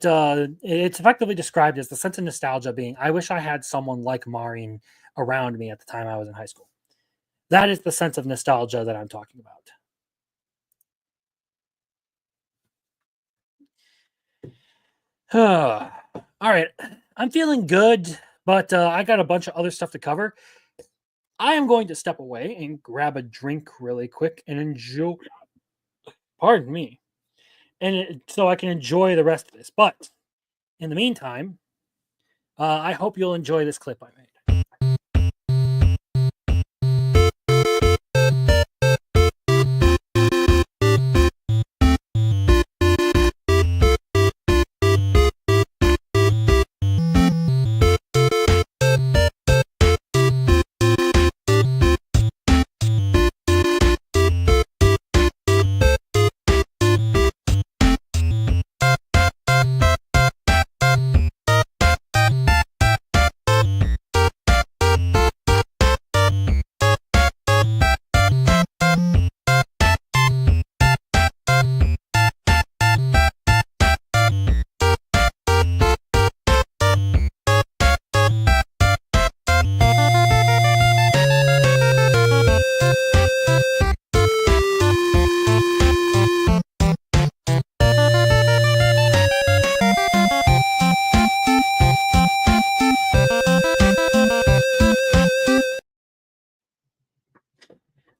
it's effectively described as the sense of nostalgia being, I wish I had someone like Marin around me at the time I was in high school. That is the sense of nostalgia that I'm talking about. All right. I'm feeling good, but I got a bunch of other stuff to cover. I am going to step away and grab a drink really quick and enjoy. Pardon me. And so I can enjoy the rest of this. But in the meantime, I hope you'll enjoy this clip I made.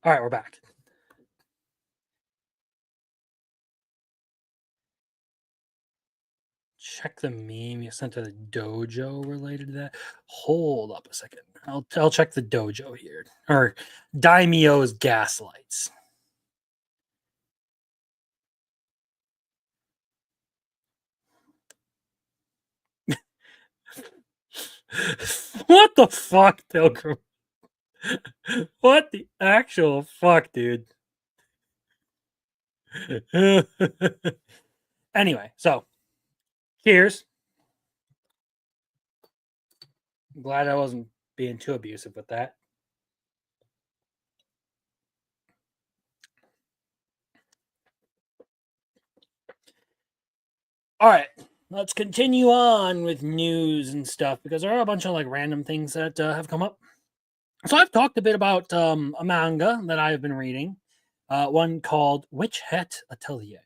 All right, we're back. Check the meme you sent to the dojo related to that. Hold up a second. I'll check the dojo here. Or Daimyo's gaslights. What the fuck, Pilgrim? What the actual fuck, dude? Anyway, so cheers. I'm glad I wasn't being too abusive with that. All right, let's continue on with news and stuff because there are a bunch of like random things that have come up. So I've talked a bit about a manga that I've been reading, one called Witch Hat Atelier,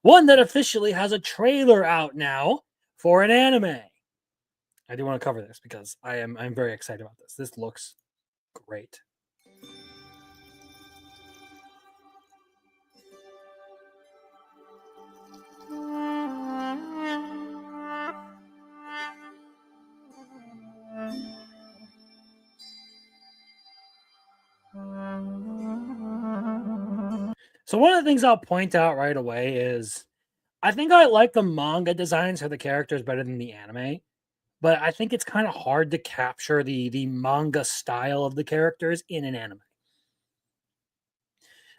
one that officially has a trailer out now for an anime. I do want to cover this because I'm very excited about this. This looks great. So one of the things I'll point out right away is I think I like the manga designs for the characters better than the anime, but I think it's kind of hard to capture the manga style of the characters in an anime.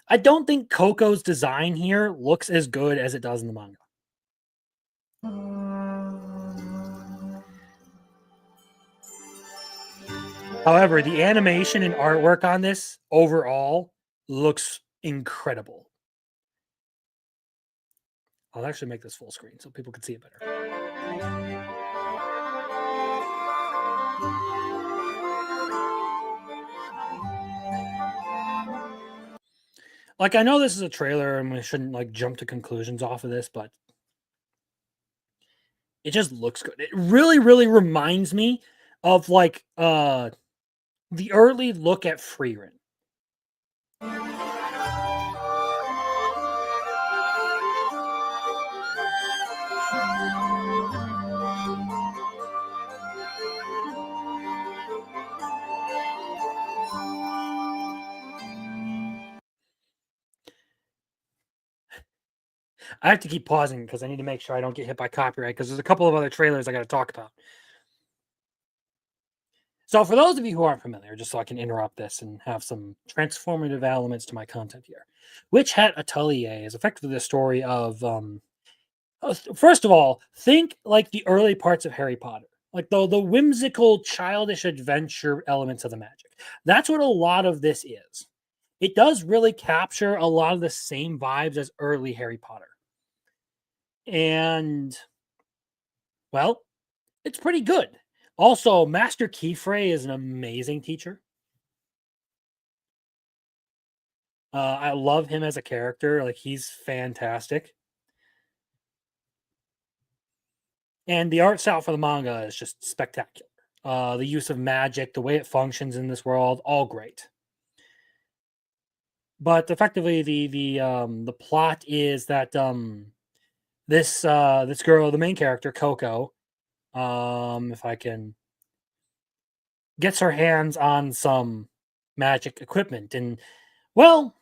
I don't think Coco's design here looks as good as it does in the manga. However, the animation and artwork on this overall looks incredible. I'll actually make this full screen so people can see it better. Like, I know this is a trailer and we shouldn't like jump to conclusions off of this, but it just looks good. It really, really reminds me of like the early look at Freerin. I have to keep pausing because I need to make sure I don't get hit by copyright because there's a couple of other trailers I got to talk about. So for those of you who aren't familiar, just so I can interrupt this and have some transformative elements to my content here, Witch Hat Atelier is effectively the story of, first of all, think like the early parts of Harry Potter, like the whimsical, childish adventure elements of the magic. That's what a lot of this is. It does really capture a lot of the same vibes as early Harry Potter. And, well, it's pretty good. Also, Master Keyfrey is an amazing teacher. I love him as a character. Like, he's fantastic. And the art style for the manga is just spectacular. The use of magic, the way it functions in this world, all great. But effectively, the plot is that this girl, the main character, Coco, if I can, gets her hands on some magic equipment. And, well,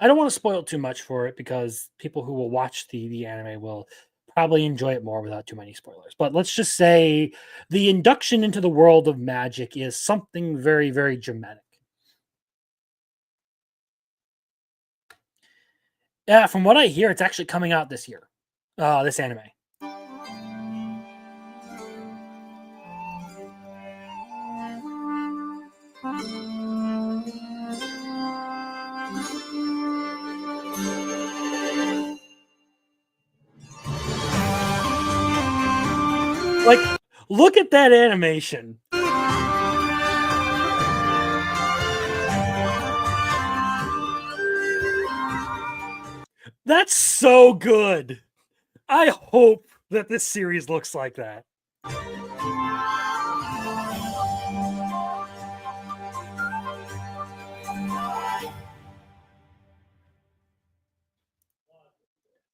I don't want to spoil too much for it because people who will watch the anime will probably enjoy it more without too many spoilers. But let's just say the induction into the world of magic is something very, very dramatic. Yeah, from what I hear, it's actually coming out this year, this anime. Like, look at that animation. That's so good. I hope that this series looks like that.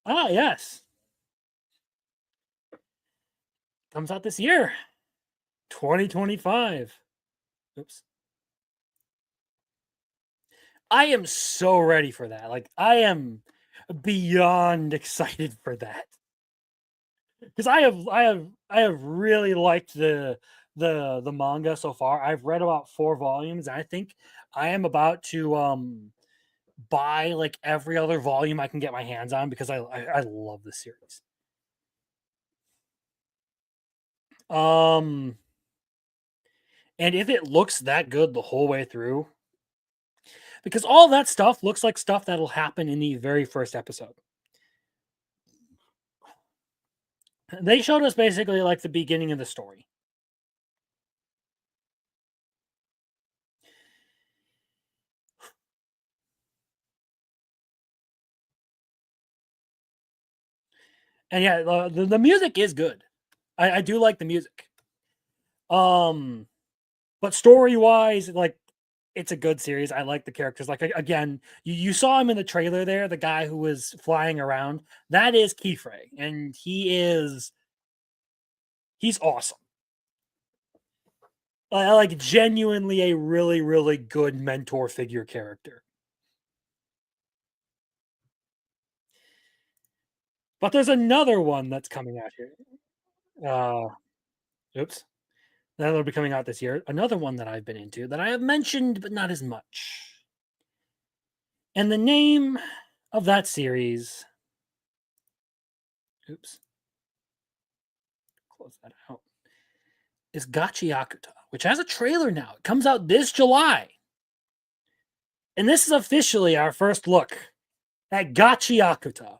Ah, yes. Comes out this year. 2025. Oops. I am so ready for that. Like, I am beyond excited for that. Because I have really liked the manga so far. I've read about 4 volumes. And I think I am about to buy like every other volume I can get my hands on because I love the series. And if it looks that good the whole way through, because all that stuff looks like stuff that'll happen in the very first episode. They showed us basically like the beginning of the story. And yeah, the music is good. I do like the music. But story wise, like it's a good series. I like the characters. Like again, you saw him in the trailer there, the guy who was flying around. That is Keyfrey, and he's awesome. I like genuinely a really, really good mentor figure character. But there's another one that's coming out here. Oops. That'll be coming out this year. Another one that I've been into that I have mentioned, but not as much. And the name of that series. Oops. Close that out. Is Gachi Akuta, which has a trailer now. It comes out this July. And this is officially our first look at Gachi Akuta.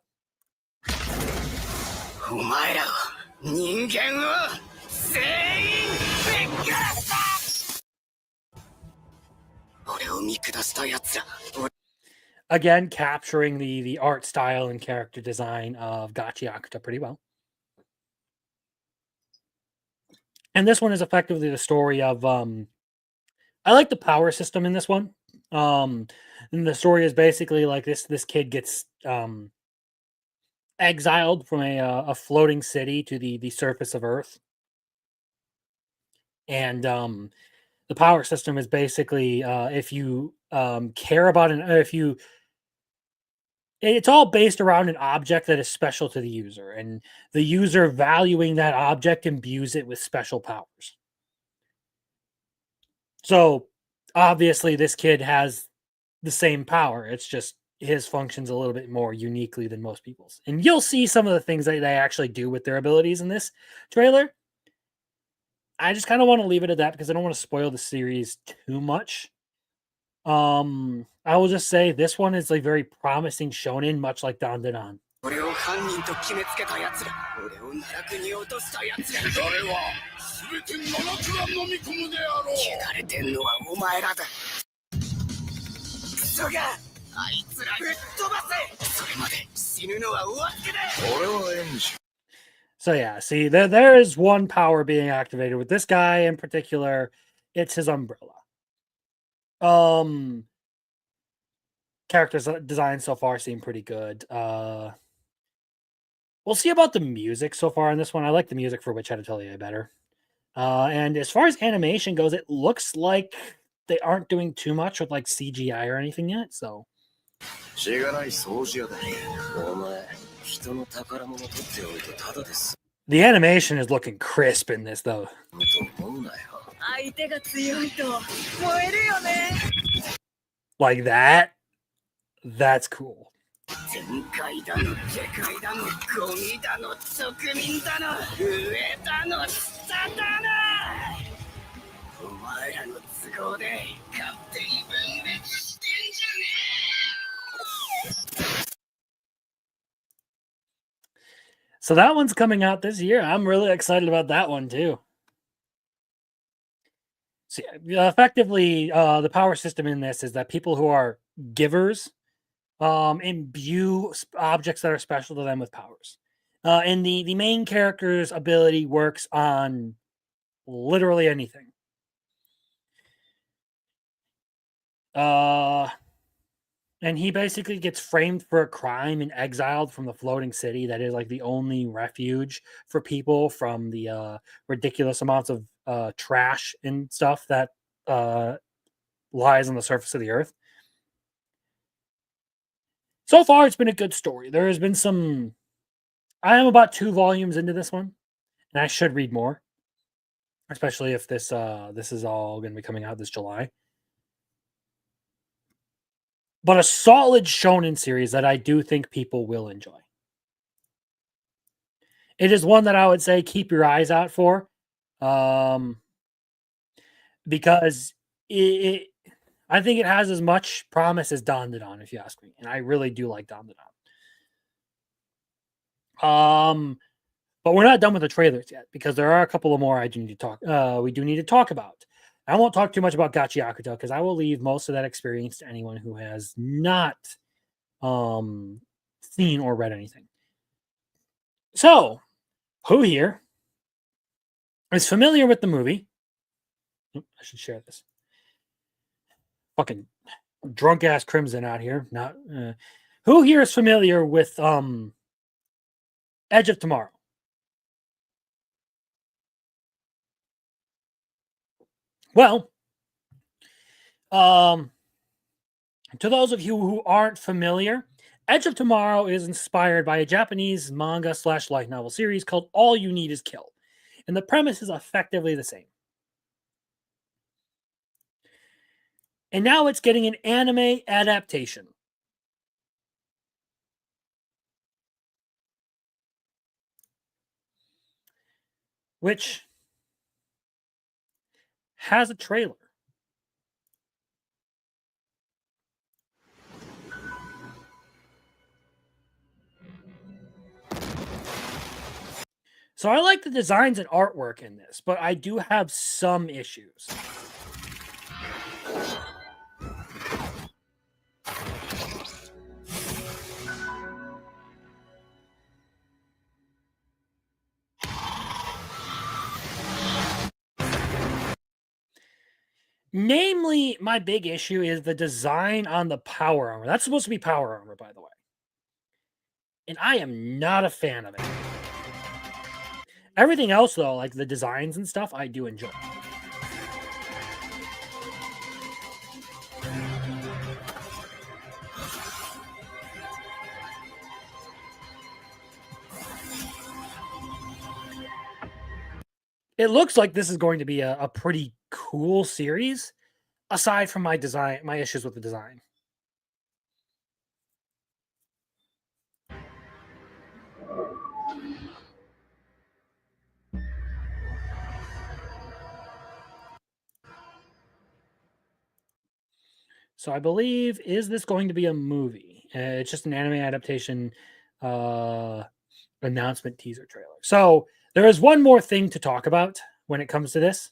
Again, capturing the art style and character design of Gachi Akuta pretty well. And this one is effectively the story of I like the power system in this one. And the story is basically like this kid gets exiled from a floating city to the surface of Earth. And the power system is basically if you care about it's all based around an object that is special to the user, and the user valuing that object imbues it with special powers. So obviously, this kid has the same power. It's just his functions a little bit more uniquely than most people's. And you'll see some of the things that they actually do with their abilities in this trailer. I just kind of want to leave it at that because I don't want to spoil the series too much. I will just say this one is a very promising shonen, much like Dan Dan. So yeah, see, there is one power being activated with this guy in particular. It's his umbrella. Characters design so far seem pretty good. We'll see about the music so far in this one. I like the music for Witch Atelier better. And as far as animation goes, it looks like they aren't doing too much with like CGI or anything yet. So the animation is looking crisp in this, though. Like that. That's cool. So that one's coming out this year. I'm really excited about that one too. So effectively, the power system in this is that people who are givers imbue objects that are special to them with powers. And the main character's ability works on literally anything. And he basically gets framed for a crime and exiled from the floating city that is like the only refuge for people from the ridiculous amounts of trash and stuff that lies on the surface of the earth. So far, it's been a good story. There has been some. I am about 2 volumes into this one, and I should read more, especially if this is all going to be coming out this July. But a solid shonen series that I do think people will enjoy. It is one that I would say keep your eyes out for, because I think it has as much promise as Dandadan, if you ask me, and I really do like Dandadan. But we're not done with the trailers yet because there are a couple of more I do need to talk. We do need to talk about. I won't talk too much about Gachiakuto because I will leave most of that experience to anyone who has not seen or read anything. So, who here is familiar with the movie? I should share this. Fucking drunk ass Crimson out here. Not who here is familiar with Edge of Tomorrow? Well, to those of you who aren't familiar, Edge of Tomorrow is inspired by a Japanese manga / light novel series called All You Need Is Kill. And the premise is effectively the same. And now it's getting an anime adaptation. Which has a trailer. So I like the designs and artwork in this, but I do have some issues. Namely, my big issue is the design on the power armor. That's supposed to be power armor, by the way. And I am not a fan of it. Everything else, though, like the designs and stuff, I do enjoy. It looks like this is going to be a pretty cool series, aside from my issues with the design. So I believe, is this going to be a movie? It's just an anime adaptation announcement teaser trailer. So there is one more thing to talk about when it comes to this.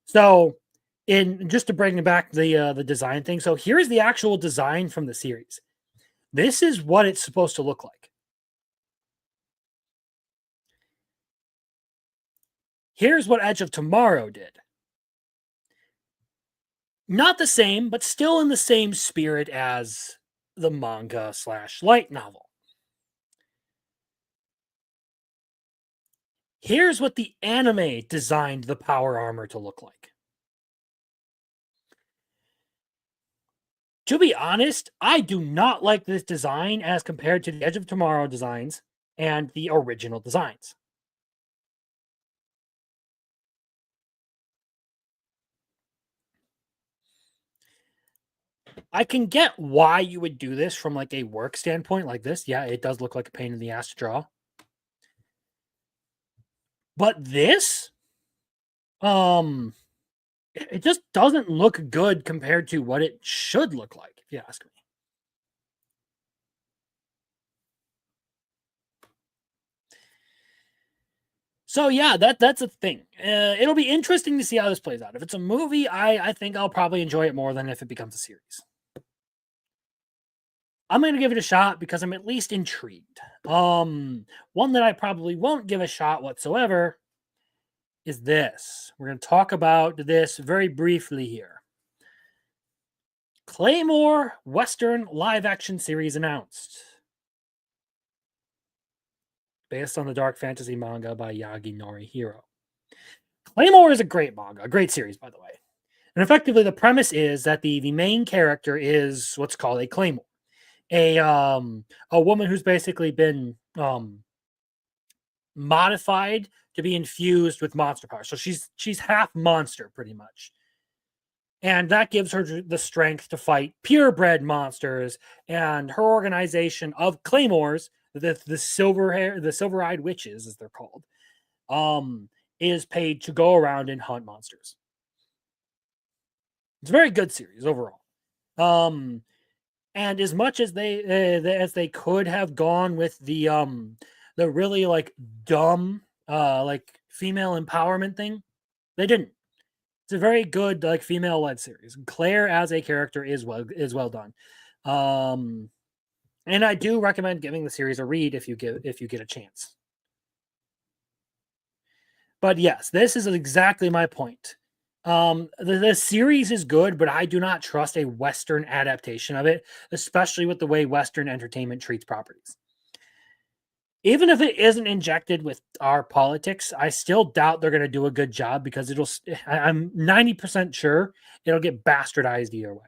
So just to bring back the design thing. So here's the actual design from the series. This is what it's supposed to look like. Here's what Edge of Tomorrow did. Not the same, but still in the same spirit as the manga / light novel. Here's what the anime designed the power armor to look like. To be honest, I do not like this design as compared to the Edge of Tomorrow designs and the original designs. I can get why you would do this from like a work standpoint like this. Yeah, it does look like a pain in the ass to draw. But this, it just doesn't look good compared to what it should look like, if you ask me. So yeah, that's a thing. It'll be interesting to see how this plays out. If it's a movie, I think I'll probably enjoy it more than if it becomes a series. I'm going to give it a shot because I'm at least intrigued. One that I probably won't give a shot whatsoever is this. We're going to talk about this very briefly here. Claymore Western live action series announced. Based on the dark fantasy manga by Yagi Norihiro. Claymore is a great manga, a great series, by the way. And effectively, the premise is that the main character is what's called a Claymore, a woman who's basically been modified to be infused with monster power. So she's half monster, pretty much, and that gives her the strength to fight purebred monsters. And her organization of Claymores, the silver-eyed witches, as they're called, is paid to go around and hunt monsters. It's a very good series overall. And as much as they could have gone with the really like dumb like female empowerment thing, they didn't. It's a very good like female-led series. Claire as a character is well done. And I do recommend giving the series a read if you get a chance. But yes, this is exactly my point. The series is good, but I do not trust a Western adaptation of it, especially with the way Western entertainment treats properties. Even if it isn't injected with our politics, I still doubt they're going to do a good job because I'm 90% sure it'll get bastardized either way.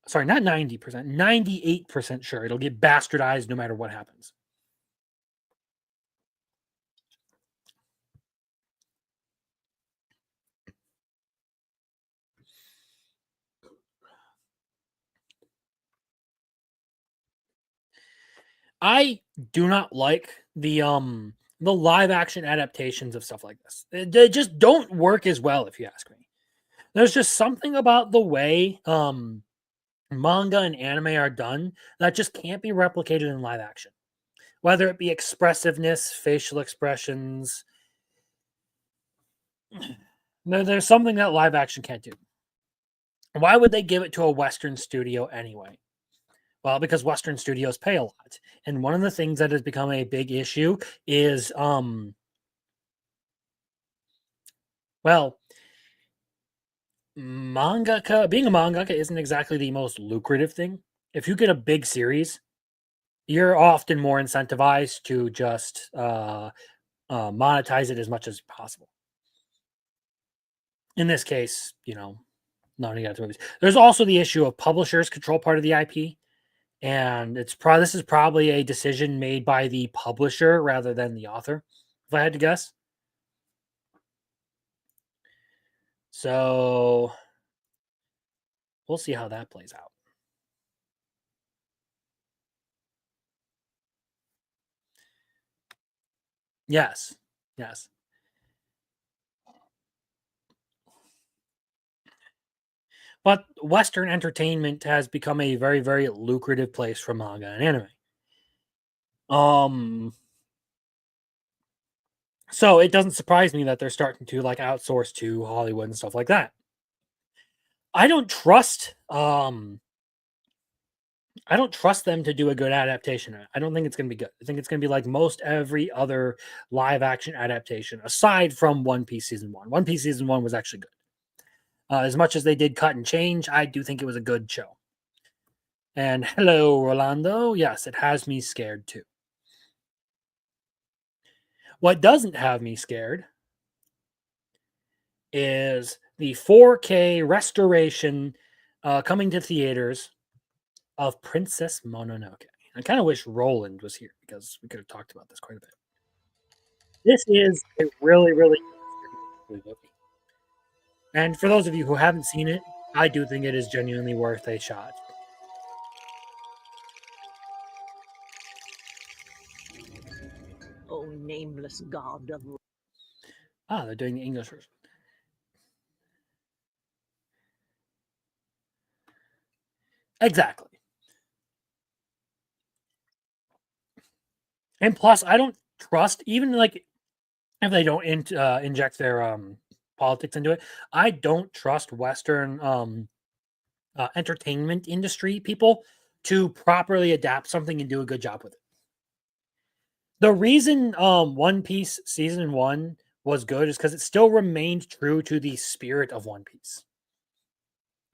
Sorry, not 90%, 98% sure it'll get bastardized no matter what happens. I do not like the live action adaptations of stuff like this. They just don't work as well, if you ask me. There's just something about the way manga and anime are done that just can't be replicated in live action. Whether it be expressiveness, facial expressions, there's something that live action can't do. Why would they give it to a Western studio anyway? Well, because Western studios pay a lot. And one of the things that has become a big issue is mangaka, being a mangaka isn't exactly the most lucrative thing. If you get a big series, you're often more incentivized to just monetize it as much as possible. In this case, not got movies. There's also the issue of publishers control part of the IP, and this is probably a decision made by the publisher rather than the author, if I had to guess. So we'll see how that plays out. Yes. But Western entertainment has become a very, very lucrative place for manga and anime. So it doesn't surprise me that they're starting to like outsource to Hollywood and stuff like that. I don't trust them to do a good adaptation. I don't think it's going to be good. I think it's going to be like most every other live action adaptation, aside from One Piece Season 1. One Piece Season 1 was actually good. As much as they did cut and change, I do think it was a good show. And hello, Rolando. Yes, it has me scared too. What doesn't have me scared is the 4K restoration coming to theaters of Princess Mononoke. I kind of wish Roland was here because we could have talked about this quite a bit. This is a really, really good movie. And for those of you who haven't seen it, I do think it is genuinely worth a shot. Oh, nameless god of... They're doing the English version. Exactly. And plus, I don't trust, even like if they don't inject their politics into it, I don't trust Western entertainment industry people to properly adapt something and do a good job with it. The reason One Piece Season 1 was good is because it still remained true to the spirit of One Piece.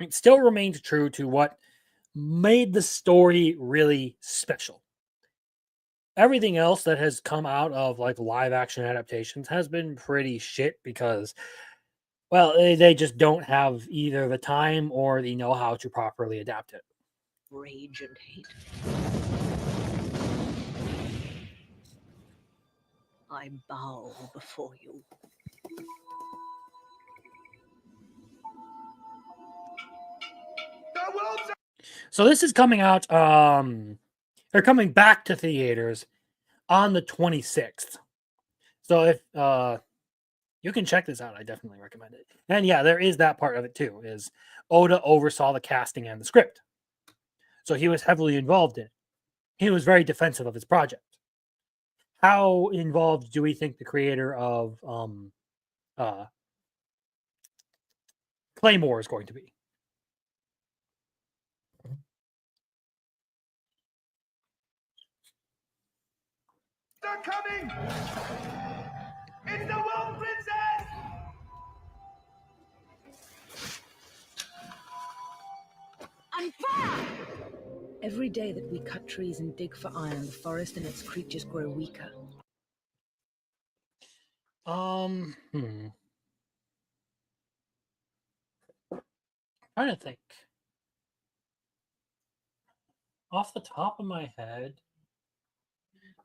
It still remains true to what made the story really special. Everything else that has come out of like live action adaptations has been pretty shit because, well, they just don't have either the time or the know-how to properly adapt it. Rage and hate. I bow before you. So this is coming out, they're coming back to theaters on the 26th. So if you can check this out, I definitely recommend it. And yeah, there is that part of it too, is Oda oversaw the casting and the script. So he was heavily involved in it. He was very defensive of his project. How involved do we think the creator of Claymore is going to be? They're coming! It's the Wolf Princess! And fire! Every day that we cut trees and dig for iron, the forest and its creatures grow weaker. Trying to think. Off the top of my head,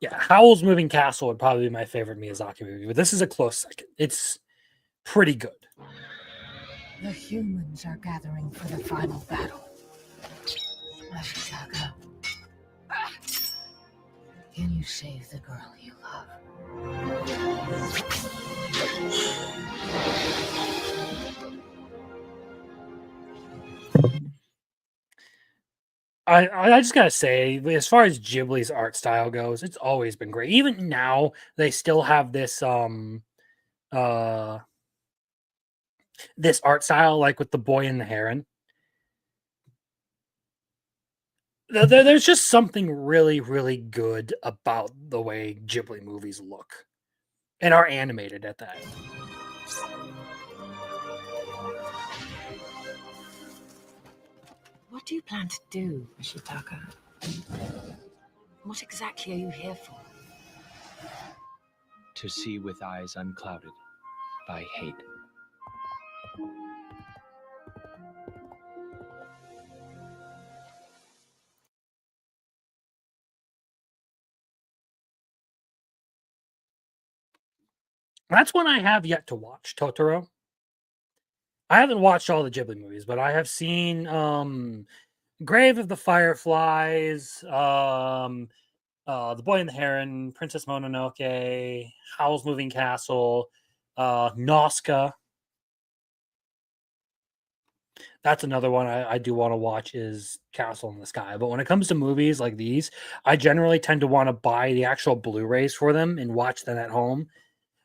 yeah, Howl's Moving Castle would probably be my favorite Miyazaki movie, but this is a close second. It's pretty good. The humans are gathering for the final battle. Ashitaka, can you save the girl you love? I just gotta say, as far as Ghibli's art style goes, it's always been great. Even now, they still have this this art style, like with the boy and the heron. There's just something really, really good about the way Ghibli movies look and are animated at that. What do you plan to do, Ashitaka? What exactly are you here for? To see with eyes unclouded by hate. That's one I have yet to watch, Totoro. I haven't watched all the Ghibli movies, but I have seen Grave of the Fireflies, The Boy and the Heron, Princess Mononoke, Howl's Moving Castle, Nausicaa. That's another one I do want to watch is Castle in the Sky. But when it comes to movies like these, I generally tend to want to buy the actual Blu-rays for them and watch them at home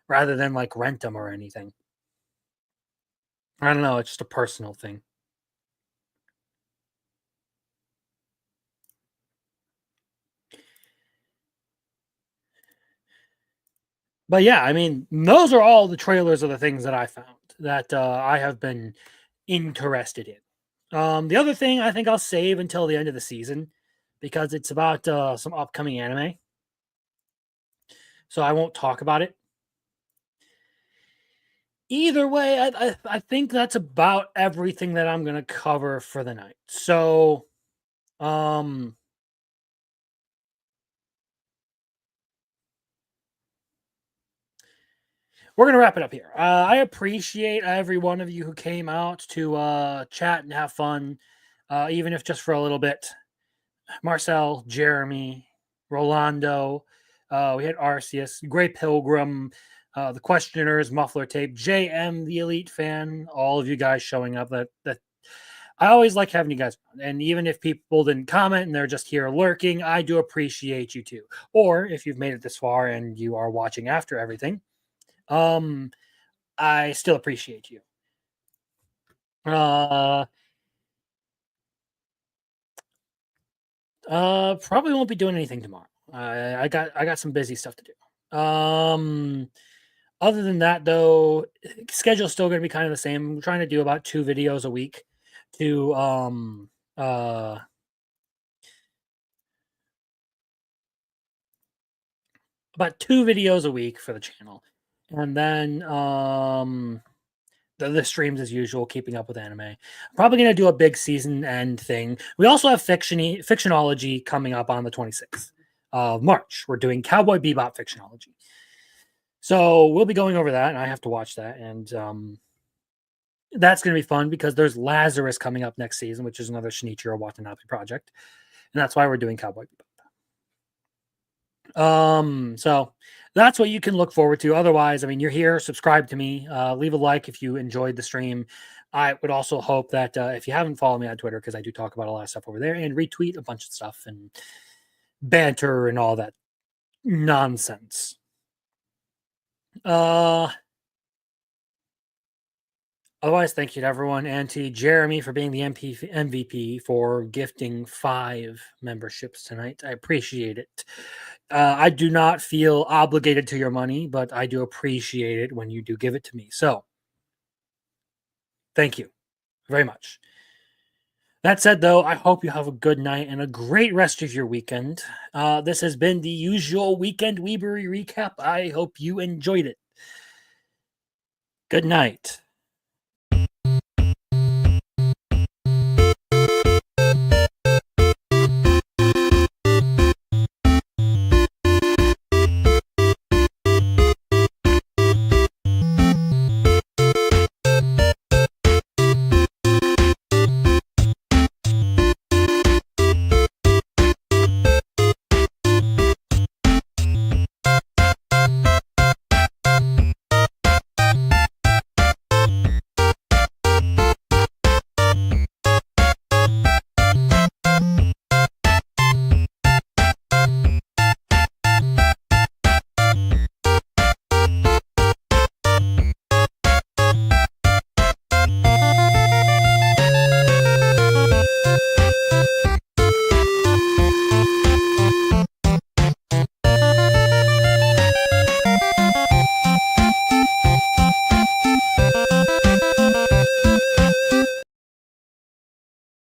rather than like rent them or anything. I don't know. It's just a personal thing. But yeah, I mean, those are all the trailers of the things that I found that I have been interested in. The other thing I think I'll save until the end of the season because it's about some upcoming anime. So I won't talk about it. Either way, I think that's about everything that I'm going to cover for the night. So, we're going to wrap it up here. I appreciate every one of you who came out to chat and have fun, even if just for a little bit. Marcel, Jeremy, Rolando, we had Arceus, Gray Pilgrim, the Questioners, Muffler Tape, JM, the Elite Fan, all of you guys showing up. That I always like having you guys on. And even if people didn't comment and they're just here lurking, I do appreciate you too. Or if you've made it this far and you are watching after everything, I still appreciate you. Probably won't be doing anything tomorrow. I got some busy stuff to do. Other than that, though, schedule's still going to be kind of the same. I'm trying to do about 2 videos a week, to about 2 videos a week for the channel. And then the streams as usual, keeping up with anime. I'm probably going to do a big season end thing. We also have Fictionology coming up on the 26th of March. We're doing Cowboy Bebop Fictionology. So we'll be going over that, and I have to watch that. And that's going to be fun because there's Lazarus coming up next season, which is another Shinichiro Watanabe project. And that's why we're doing Cowboy Bebop. So that's what you can look forward to. Otherwise, I mean, you're here, subscribe to me, leave a like if you enjoyed the stream. I would also hope that if you haven't followed me on Twitter, because I do talk about a lot of stuff over there, and retweet a bunch of stuff and banter and all that nonsense. Otherwise, thank you to everyone, and to Jeremy for being the MVP for gifting 5 memberships tonight. I appreciate it. I do not feel obligated to your money, but I do appreciate it when you do give it to me. So, thank you very much. That said, though, I hope you have a good night and a great rest of your weekend. This has been the usual Weekend Weebery recap. I hope you enjoyed it. Good night.